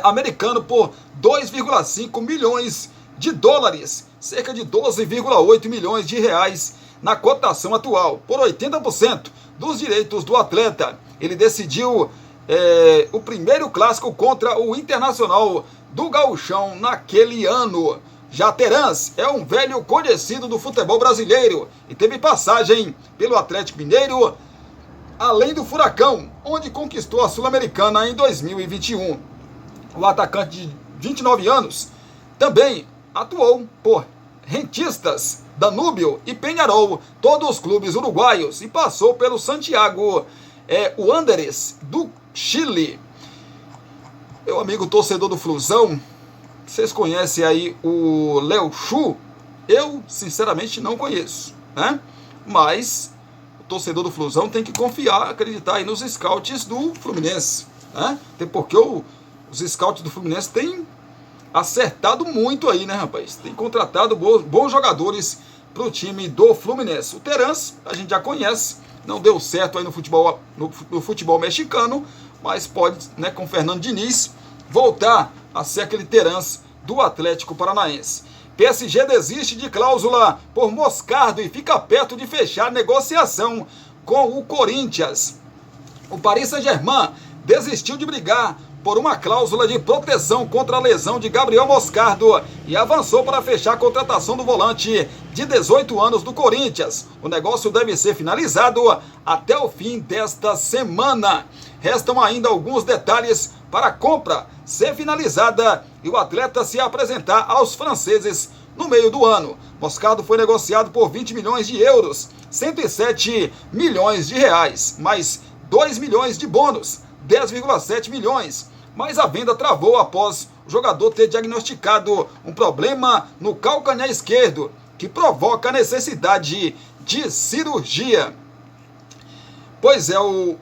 americano por 2,5 milhões de dólares, cerca de 12,8 milhões de reais na cotação atual, por 80% dos direitos do atleta. Ele decidiu o primeiro clássico contra o Internacional do Gauchão naquele ano. Já Terans é um velho conhecido do futebol brasileiro e teve passagem pelo Atlético Mineiro, além do Furacão, onde conquistou a Sul-Americana em 2021. O atacante de 29 anos também atuou por Rentistas, Danúbio e Peñarol, todos os clubes uruguaios, e passou pelo Santiago Wanderers do Chile. Meu amigo torcedor do Flusão, vocês conhecem aí o Léo Chu? Eu, sinceramente, não conheço, né? Mas o torcedor do Flusão tem que confiar, acreditar aí nos scouts do Fluminense, né? Até porque os scouts do Fluminense têm acertado muito aí, né, rapaz? Tem contratado bons jogadores para o time do Fluminense. O Terans, a gente já conhece, não deu certo aí no futebol mexicano, mas pode, né, com Fernando Diniz, voltar a ser aquele Terans do Atlético Paranaense. PSG desiste de cláusula por Moscardo e fica perto de fechar negociação com o Corinthians. O Paris Saint-Germain desistiu de brigar por uma cláusula de proteção contra a lesão de Gabriel Moscardo e avançou para fechar a contratação do volante de 18 anos do Corinthians. O negócio deve ser finalizado até o fim desta semana. Restam ainda alguns detalhes para a compra ser finalizada e o atleta se apresentar aos franceses no meio do ano. Moscardo foi negociado por 20 milhões de euros, 107 milhões de reais, mais 2 milhões de bônus, 10,7 milhões. Mas a venda travou após o jogador ter diagnosticado um problema no calcanhar esquerdo, que provoca a necessidade de cirurgia. Pois é, o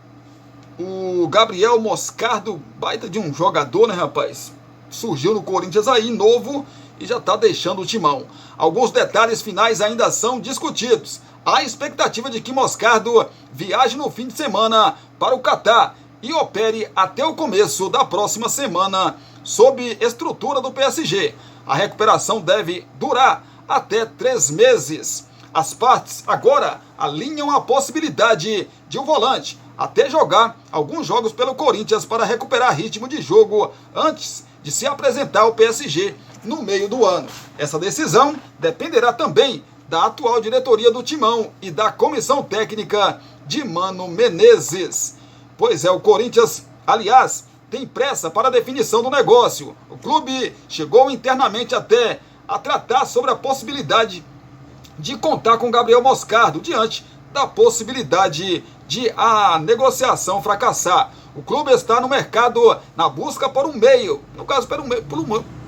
Gabriel Moscardo, baita de um jogador, né, rapaz? Surgiu no Corinthians aí, novo, e já está deixando o timão. Alguns detalhes finais ainda são discutidos. Há expectativa de que Moscardo viaje no fim de semana para o Catar e opere até o começo da próxima semana sob estrutura do PSG. A recuperação deve durar até 3 meses. As partes agora alinham a possibilidade de um volante até jogar alguns jogos pelo Corinthians para recuperar ritmo de jogo antes de se apresentar ao PSG no meio do ano. Essa decisão dependerá também da atual diretoria do Timão e da comissão técnica de Mano Menezes. Pois é, o Corinthians, aliás, tem pressa para a definição do negócio. O clube chegou internamente até a tratar sobre a possibilidade de contar com Gabriel Moscardo diante da possibilidade de a negociação fracassar. O clube está no mercado na busca por um meio, no caso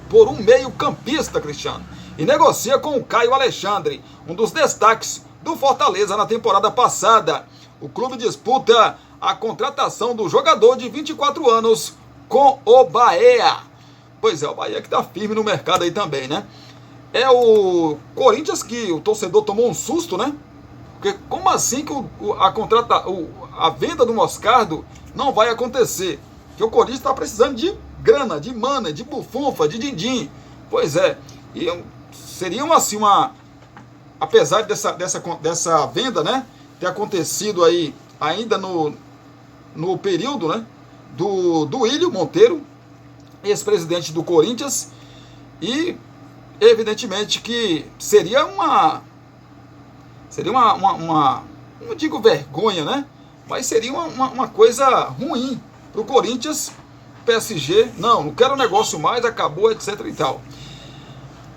por um meio campista, Cristiano, e negocia com o Caio Alexandre, um dos destaques do Fortaleza na temporada passada. O clube disputa a contratação do jogador de 24 anos com o Bahia. Pois é, o Bahia que está firme no mercado aí também, né? É o Corinthians que o torcedor tomou um susto, né? Porque como assim que a venda do Moscardo não vai acontecer? Que o Corinthians está precisando de grana, de mana, de bufunfa, de din-din. Pois é, e seria assim apesar dessa venda, né, ter acontecido aí ainda no período, né, do Ílio Monteiro, ex-presidente do Corinthians, e evidentemente que seria uma não digo vergonha, né, mas seria uma coisa ruim para o Corinthians. PSG, não quero negócio mais, acabou, etc e tal.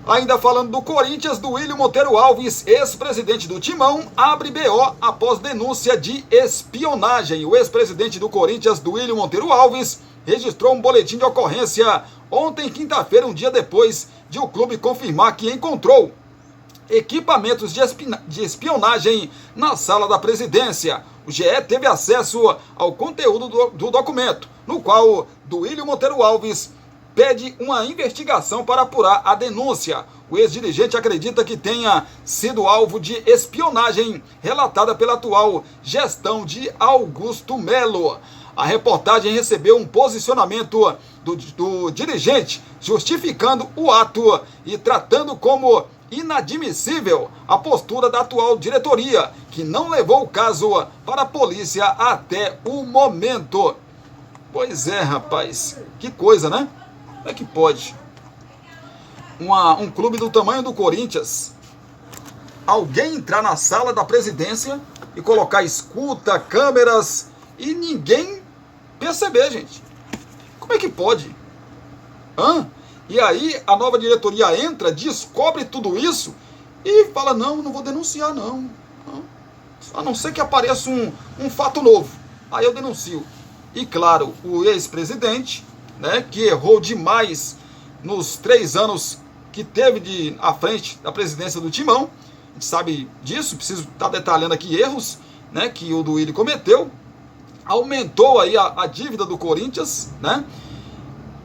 Ainda falando do Corinthians, do Ílio Monteiro Alves, ex-presidente do Timão, abre BO após denúncia de espionagem. O ex-presidente do Corinthians, do Ílio Monteiro Alves, registrou um boletim de ocorrência ontem, quinta-feira, um dia depois de o clube confirmar que encontrou equipamentos de espionagem na sala da presidência. O GE teve acesso ao conteúdo do documento, no qual Duílio Monteiro Alves pede uma investigação para apurar a denúncia. O ex-dirigente acredita que tenha sido alvo de espionagem relatada pela atual gestão de Augusto Melo. A reportagem recebeu um posicionamento do dirigente justificando o ato e tratando como inadmissível a postura da atual diretoria, que não levou o caso para a polícia até o momento. Pois é, rapaz, que coisa, né? Como é que pode? Um clube do tamanho do Corinthians, alguém entrar na sala da presidência e colocar escuta, câmeras e ninguém perceber, gente? Como é que pode? E aí a nova diretoria entra, descobre tudo isso e fala, não vou denunciar não. A não ser que apareça um fato novo. Aí eu denuncio. E claro, o ex-presidente, né, que errou demais nos 3 anos que teve à frente da presidência do Timão, a gente sabe disso, preciso estar detalhando aqui erros, né, que o Duílio cometeu, aumentou aí a dívida do Corinthians, né,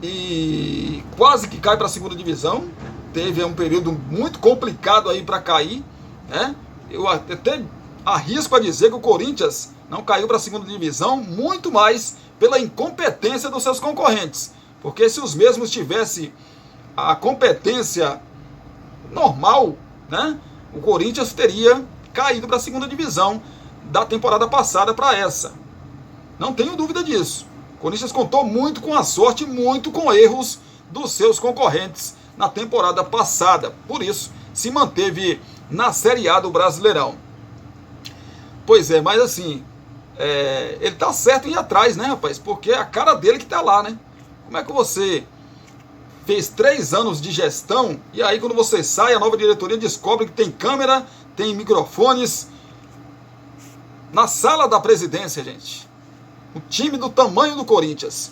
e quase que cai para a segunda divisão, teve um período muito complicado aí para cair, né, eu até arrisco a dizer que o Corinthians não caiu para a segunda divisão, muito mais pela incompetência dos seus concorrentes, porque se os mesmos tivessem a competência normal, né, o Corinthians teria caído para a segunda divisão da temporada passada para essa. Não tenho dúvida disso. O Corinthians contou muito com a sorte, muito com erros dos seus concorrentes na temporada passada. Por isso, se manteve na Série A do Brasileirão. Pois é, mas assim, ele tá certo em ir atrás, né, rapaz? Porque é a cara dele que tá lá, né? Como é que você fez 3 anos de gestão e aí quando você sai, a nova diretoria descobre que tem câmera, tem microfones na sala da presidência, gente? Um time do tamanho do Corinthians.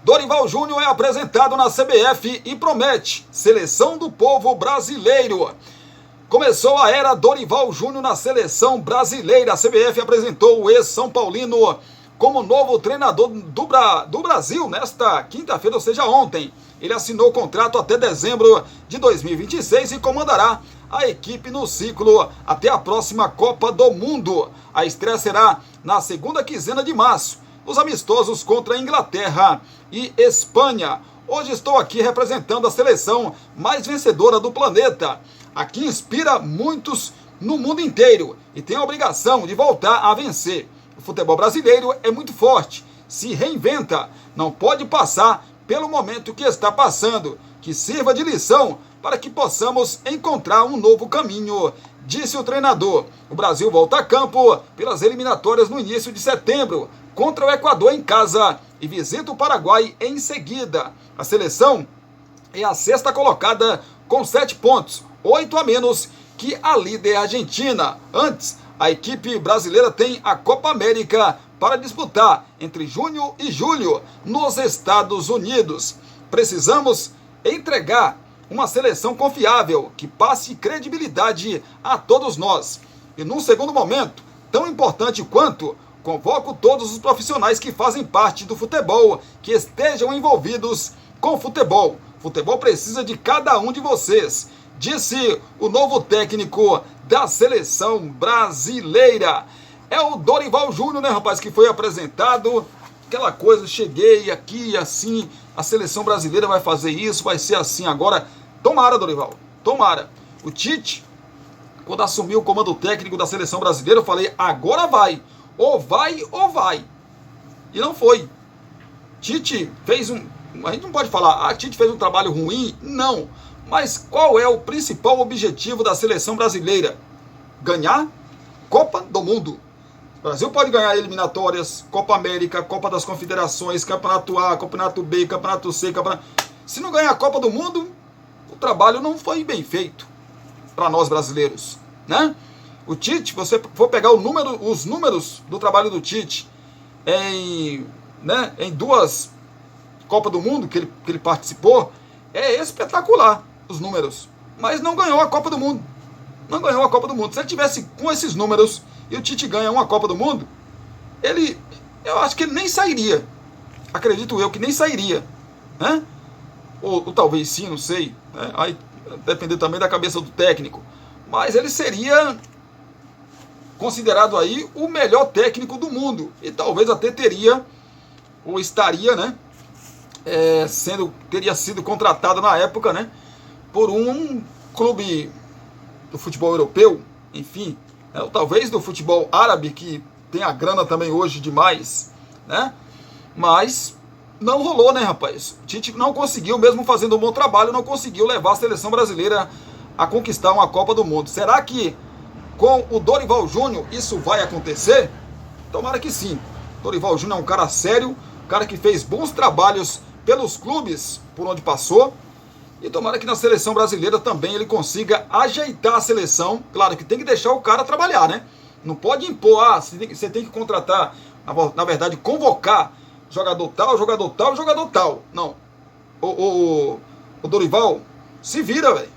Dorival Júnior é apresentado na CBF e promete seleção do povo brasileiro. Começou a era Dorival Júnior na seleção brasileira. A CBF apresentou o ex-São Paulino como novo treinador do Brasil nesta quinta-feira, ou seja, ontem. Ele assinou o contrato até dezembro de 2026 e comandará a equipe no ciclo até a próxima Copa do Mundo. A estreia será na segunda quinzena de março, os amistosos contra a Inglaterra e Espanha. Hoje estou aqui representando a seleção mais vencedora do planeta. Aqui inspira muitos no mundo inteiro e tem a obrigação de voltar a vencer. O futebol brasileiro é muito forte, se reinventa, não pode passar pelo momento que está passando, que sirva de lição para que possamos encontrar um novo caminho, disse o treinador. O Brasil volta a campo pelas eliminatórias no início de setembro, contra o Equador em casa e visita o Paraguai em seguida. A seleção é a 6ª colocada com 7 pontos, 8 a menos que a líder Argentina. Antes, a equipe brasileira tem a Copa América para disputar entre junho e julho nos Estados Unidos. Precisamos entregar uma seleção confiável que passe credibilidade a todos nós. E num segundo momento, tão importante quanto, convoco todos os profissionais que fazem parte do futebol, que estejam envolvidos com futebol. Futebol precisa de cada um de vocês, disse o novo técnico da seleção brasileira. É o Dorival Júnior, né, rapaz, que foi apresentado. Aquela coisa, cheguei aqui assim, a seleção brasileira vai fazer isso, vai ser assim agora. Tomara, Dorival, tomara. O Tite, quando assumiu o comando técnico da seleção brasileira, eu falei, agora vai. Ou vai, ou vai. E não foi. Tite fez a gente não pode falar, Tite fez um trabalho ruim, não. Mas qual é o principal objetivo da seleção brasileira? Ganhar Copa do Mundo. O Brasil pode ganhar eliminatórias, Copa América, Copa das Confederações, Campeonato A, Campeonato B, Campeonato C, Se não ganhar a Copa do Mundo, o trabalho não foi bem feito para nós brasileiros, né? O Tite, se você for pegar os números do trabalho do Tite em 2 Copas do Mundo que ele participou, é espetacular os números, mas não ganhou a Copa do Mundo. Não ganhou a Copa do Mundo. Se ele tivesse com esses números e o Tite ganha uma Copa do Mundo, eu acho que ele nem sairia. Acredito eu que nem sairia, né? Ou talvez sim, não sei, né? Aí depender também da cabeça do técnico. Mas ele seria considerado aí o melhor técnico do mundo. E talvez até teria, ou estaria, né? Teria sido contratado na época, né? Por um clube do futebol europeu, enfim, né, ou talvez do futebol árabe, que tem a grana também hoje demais, né? Mas não rolou, né, rapaz? O Tite não conseguiu, mesmo fazendo um bom trabalho, não conseguiu levar a seleção brasileira a conquistar uma Copa do Mundo. Será que com o Dorival Júnior isso vai acontecer? Tomara que sim. Dorival Júnior é um cara sério, um cara que fez bons trabalhos pelos clubes por onde passou, e tomara que na seleção brasileira também ele consiga ajeitar a seleção. Claro que tem que deixar o cara trabalhar, né? Não pode impor, você tem que contratar, na verdade, convocar jogador tal, jogador tal, jogador tal. Não. O Dorival, se vira, velho.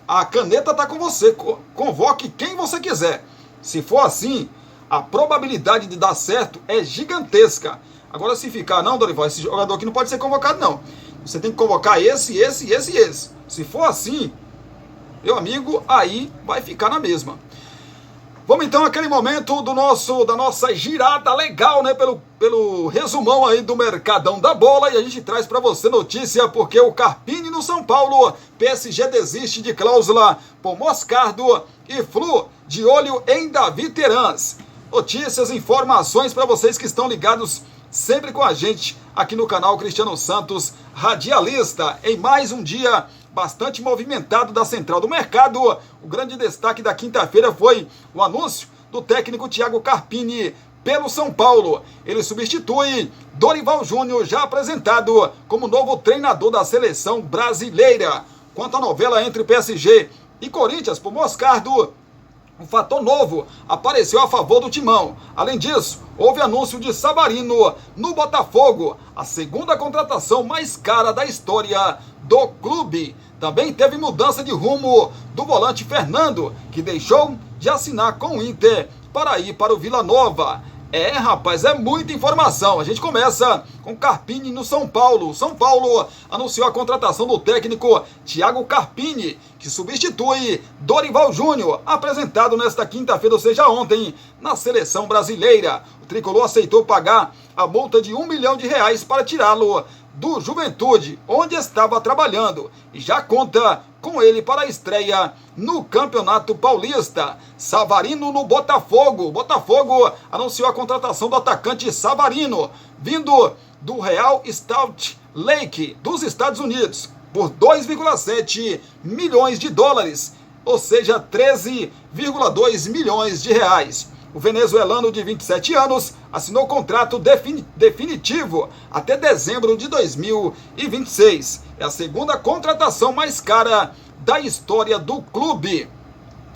A caneta tá com você, convoque quem você quiser. Se for assim, a probabilidade de dar certo é gigantesca. Agora, se ficar, não, Dorival, esse jogador aqui não pode ser convocado, não. Você tem que convocar esse. Se for assim, meu amigo, aí vai ficar na mesma. Vamos então àquele momento da nossa girada legal, né? Pelo resumão aí do Mercadão da Bola. E a gente traz para você notícia, porque o Carpini no São Paulo, PSG desiste de cláusula por Moscardo e Flu de olho em Davi Terans. notícias, informações para vocês que estão ligados sempre com a gente aqui no canal Cristiano Santos Radialista. Em mais um dia bastante movimentado da Central do Mercado, o grande destaque da quinta-feira foi o anúncio do técnico Thiago Carpini pelo São Paulo. Ele substitui Dorival Júnior, já apresentado como novo treinador da seleção brasileira. Quanto à novela entre PSG e Corinthians por Moscardo, um fator novo apareceu a favor do Timão. Além disso, houve anúncio de Savarino no Botafogo, a segunda contratação mais cara da história do clube. Também teve mudança de rumo do volante Fernando, que deixou de assinar com o Inter para ir para o Vila Nova. Rapaz, é muita informação. A gente começa com Carpini no São Paulo. O São Paulo anunciou a contratação do técnico Thiago Carpini, que substitui Dorival Júnior, apresentado nesta quinta-feira, ou seja, ontem, na seleção brasileira. O tricolor aceitou pagar a multa de R$1 milhão para tirá-lo do Juventude, onde estava trabalhando, e já conta com ele para a estreia no Campeonato Paulista. Savarino no Botafogo. O Botafogo anunciou a contratação do atacante Savarino, vindo do Real Salt Lake, dos Estados Unidos, por $2,7 milhões, ou seja, 13,2 milhões de reais. O venezuelano de 27 anos assinou contrato definitivo até dezembro de 2026. É a segunda contratação mais cara da história do clube.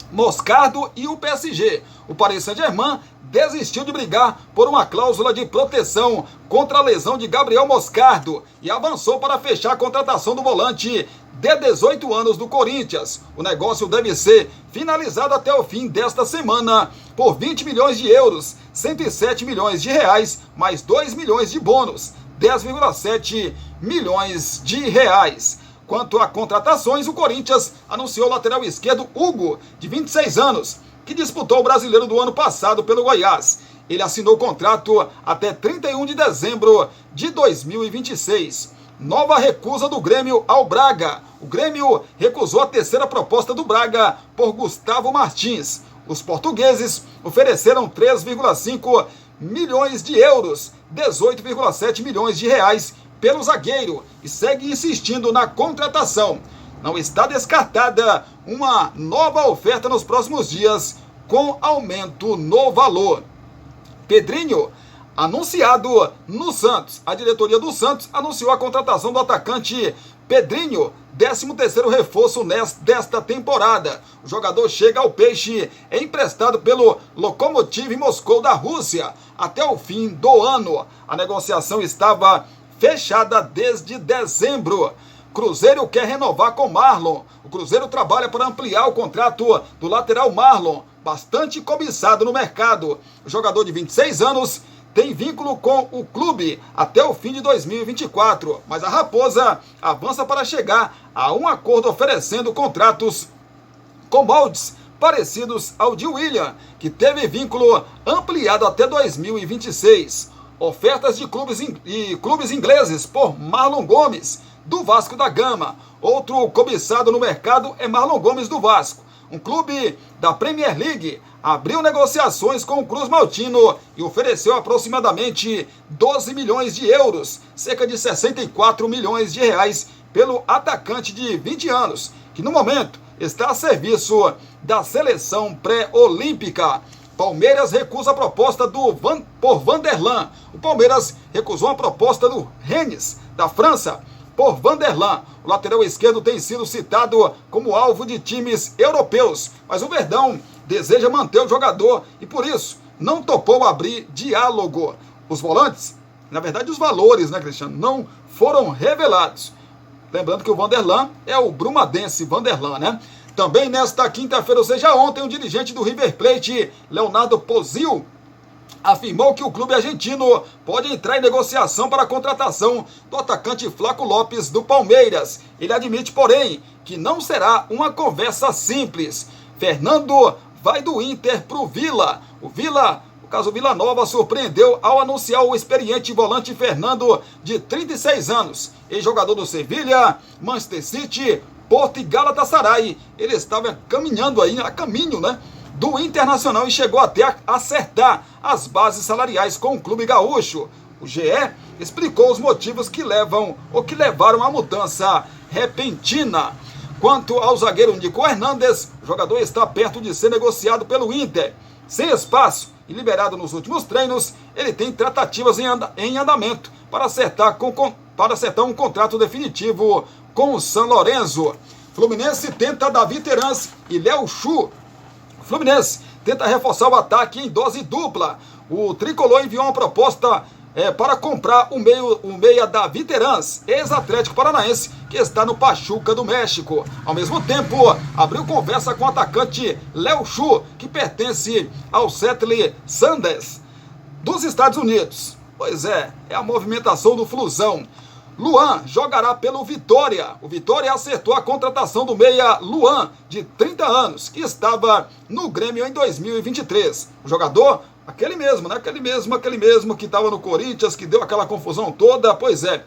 Moscardo e o PSG. O Paris Saint-Germain desistiu de brigar por uma cláusula de proteção contra a lesão de Gabriel Moscardo e avançou para fechar a contratação do volante de 18 anos do Corinthians. O negócio deve ser finalizado até o fim desta semana por €20 milhões, 107 milhões de reais, mais 2 milhões de bônus, 10,7 milhões de reais. Quanto a contratações, o Corinthians anunciou o lateral esquerdo Hugo, de 26 anos, que disputou o Brasileiro do ano passado pelo Goiás. Ele assinou contrato até 31 de dezembro de 2026. Nova recusa do Grêmio ao Braga. O Grêmio recusou a terceira proposta do Braga por Gustavo Martins. Os portugueses ofereceram 3,5 milhões de euros, 18,7 milhões de reais pelo zagueiro, e segue insistindo na contratação. Não está descartada uma nova oferta nos próximos dias, com aumento no valor. Pedrinho, anunciado no Santos. A diretoria do Santos anunciou a contratação do atacante Pedrinho, 13º reforço desta temporada. O jogador chega ao Peixe, é emprestado pelo Lokomotiv Moscou da Rússia até o fim do ano. A negociação estava fechada desde dezembro. Cruzeiro quer renovar com Marlon. O Cruzeiro trabalha para ampliar o contrato do lateral Marlon, bastante cobiçado no mercado. O jogador de 26 anos tem vínculo com o clube até o fim de 2024, mas a Raposa avança para chegar a um acordo oferecendo contratos com moldes parecidos ao de William, que teve vínculo ampliado até 2026. Ofertas de clubes ingleses por Marlon Gomes, do Vasco da Gama. Outro cobiçado no mercado é Marlon Gomes, do Vasco. Um clube da Premier League abriu negociações com o Cruz Maltino e ofereceu aproximadamente 12 milhões de euros, cerca de 64 milhões de reais, pelo atacante de 20 anos, que no momento está a serviço da seleção pré-olímpica. Palmeiras recusa a proposta por Vanderlan. O Palmeiras recusou a proposta do Rennes, da França, por Vanderlan. O lateral esquerdo tem sido citado como alvo de times europeus, mas o Verdão deseja manter o jogador e, por isso, não topou abrir diálogo. Os volantes, na verdade os valores, né, Cristiano, não foram revelados. Lembrando que o Vanderlan é o brumadense Vanderlan, né? Também nesta quinta-feira, ou seja, ontem, o dirigente do River Plate, Leonardo Pozil, afirmou que o clube argentino pode entrar em negociação para a contratação do atacante Flaco Lopes do Palmeiras. Ele admite, porém, que não será uma conversa simples. Fernando vai do Inter para o Vila. O caso Vila Nova surpreendeu ao anunciar o experiente volante Fernando, de 36 anos, ex-jogador do Sevilha, Manchester City, Porto e Galatasaray. Ele estava caminho, né, do Internacional e chegou até a acertar as bases salariais com o clube gaúcho. O GE explicou os motivos que levaram à mudança repentina. Quanto ao zagueiro Nico Hernandes, o jogador está perto de ser negociado pelo Inter. Sem espaço e liberado nos últimos treinos, ele tem tratativas em andamento para acertar um contrato definitivo com o San Lorenzo. Fluminense tenta Davi Terans e Léo Chu. Fluminense tenta reforçar o ataque em dose dupla. O tricolor enviou uma proposta para comprar o meia Davi Terans, ex-Atlético Paranaense, que está no Pachuca do México. Ao mesmo tempo, abriu conversa com o atacante Léo Chu, que pertence ao Seattle Sounders dos Estados Unidos. Pois é a movimentação do Flusão. Luan jogará pelo Vitória. O Vitória acertou a contratação do meia Luan, de 30 anos, que estava no Grêmio em 2023. O jogador, aquele mesmo que estava no Corinthians, que deu aquela confusão toda. Pois é,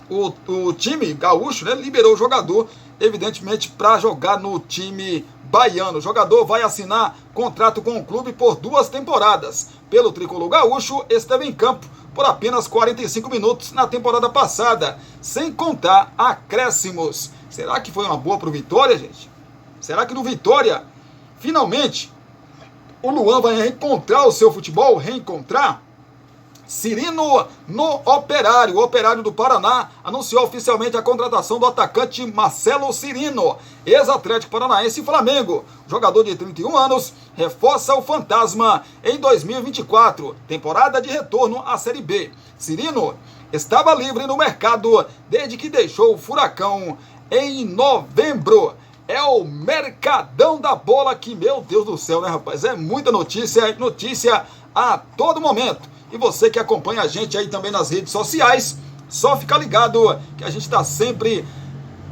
o time gaúcho, né, liberou o jogador, evidentemente, para jogar no time baiano. O jogador vai assinar contrato com o clube por 2 temporadas. Pelo tricolor gaúcho, esteve em campo por apenas 45 minutos na temporada passada, sem contar acréscimos. Será que foi uma boa para o Vitória, gente? Será que no Vitória, finalmente, o Luan vai reencontrar o seu futebol? Reencontrar? Cirino no Operário. O Operário do Paraná anunciou oficialmente a contratação do atacante Marcelo Cirino, ex-Atlético Paranaense e Flamengo. O jogador de 31 anos reforça o Fantasma em 2024, temporada de retorno à Série B. Cirino estava livre no mercado desde que deixou o Furacão em novembro. É o mercadão da bola que, meu Deus do céu, né, rapaz? É muita notícia a todo momento. E você que acompanha a gente aí também nas redes sociais, só fica ligado que a gente está sempre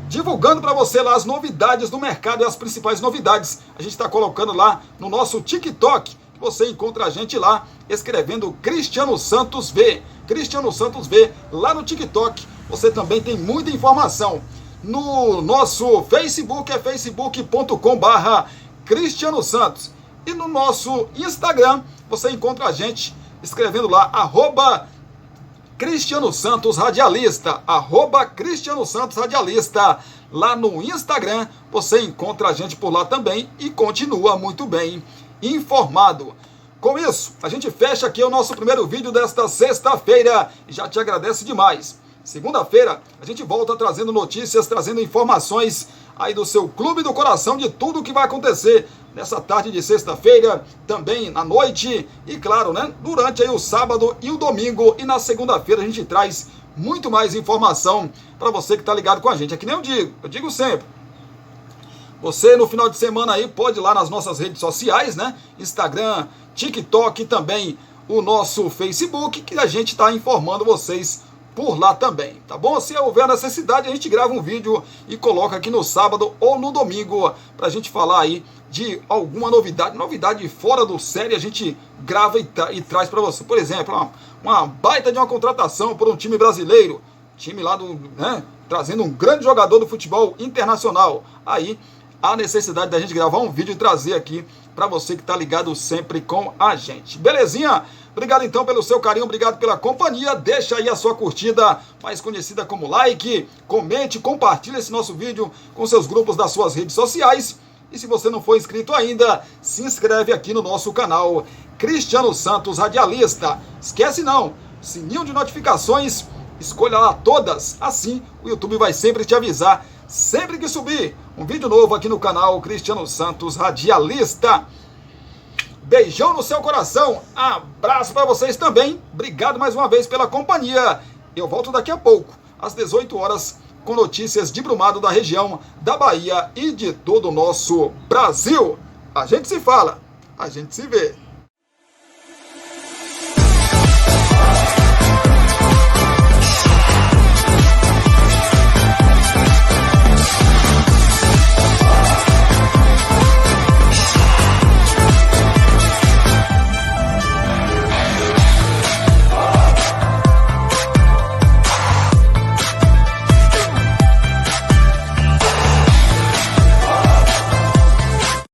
divulgando para você lá as novidades do mercado e as principais novidades. A gente está colocando lá no nosso TikTok, que você encontra a gente lá escrevendo Cristiano Santos V. Cristiano Santos V, lá no TikTok, você também tem muita informação. No nosso Facebook, é facebook.com/Cristiano Santos. E no nosso Instagram, você encontra a gente escrevendo lá, @Cristiano Santos Radialista, @Cristiano Santos Radialista. Lá no Instagram, você encontra a gente por lá também e continua muito bem informado. Com isso, a gente fecha aqui o nosso primeiro vídeo desta sexta-feira e já te agradeço demais. Segunda-feira, a gente volta trazendo notícias, trazendo informações aí do seu clube do coração, de tudo que vai acontecer nessa tarde de sexta-feira, também à noite e, claro, né, durante aí o sábado e o domingo. E na segunda-feira a gente traz muito mais informação para você que está ligado com a gente. É que nem eu digo sempre. Você no final de semana aí pode ir lá nas nossas redes sociais, né? Instagram, TikTok e também o nosso Facebook, que a gente está informando vocês por lá também, tá bom? Se houver necessidade, a gente grava um vídeo e coloca aqui no sábado ou no domingo pra gente falar aí de alguma novidade fora do série, a gente grava e traz para você. Por exemplo, uma baita de uma contratação por um time brasileiro, time lá trazendo um grande jogador do futebol internacional. Aí há necessidade da gente gravar um vídeo e trazer aqui para você que tá ligado sempre com a gente. Belezinha? Obrigado então pelo seu carinho, obrigado pela companhia. Deixa aí a sua curtida, mais conhecida como like, comente, compartilhe esse nosso vídeo com seus grupos das suas redes sociais. E se você não for inscrito ainda, se inscreve aqui no nosso canal Cristiano Santos Radialista. Esquece não, sininho de notificações, escolha lá todas, assim o YouTube vai sempre te avisar, sempre que subir um vídeo novo aqui no canal Cristiano Santos Radialista. Beijão no seu coração, abraço para vocês também, obrigado mais uma vez pela companhia. Eu volto daqui a pouco, às 18 horas, com notícias de Brumado, da região, da Bahia e de todo o nosso Brasil. A gente se fala, a gente se vê.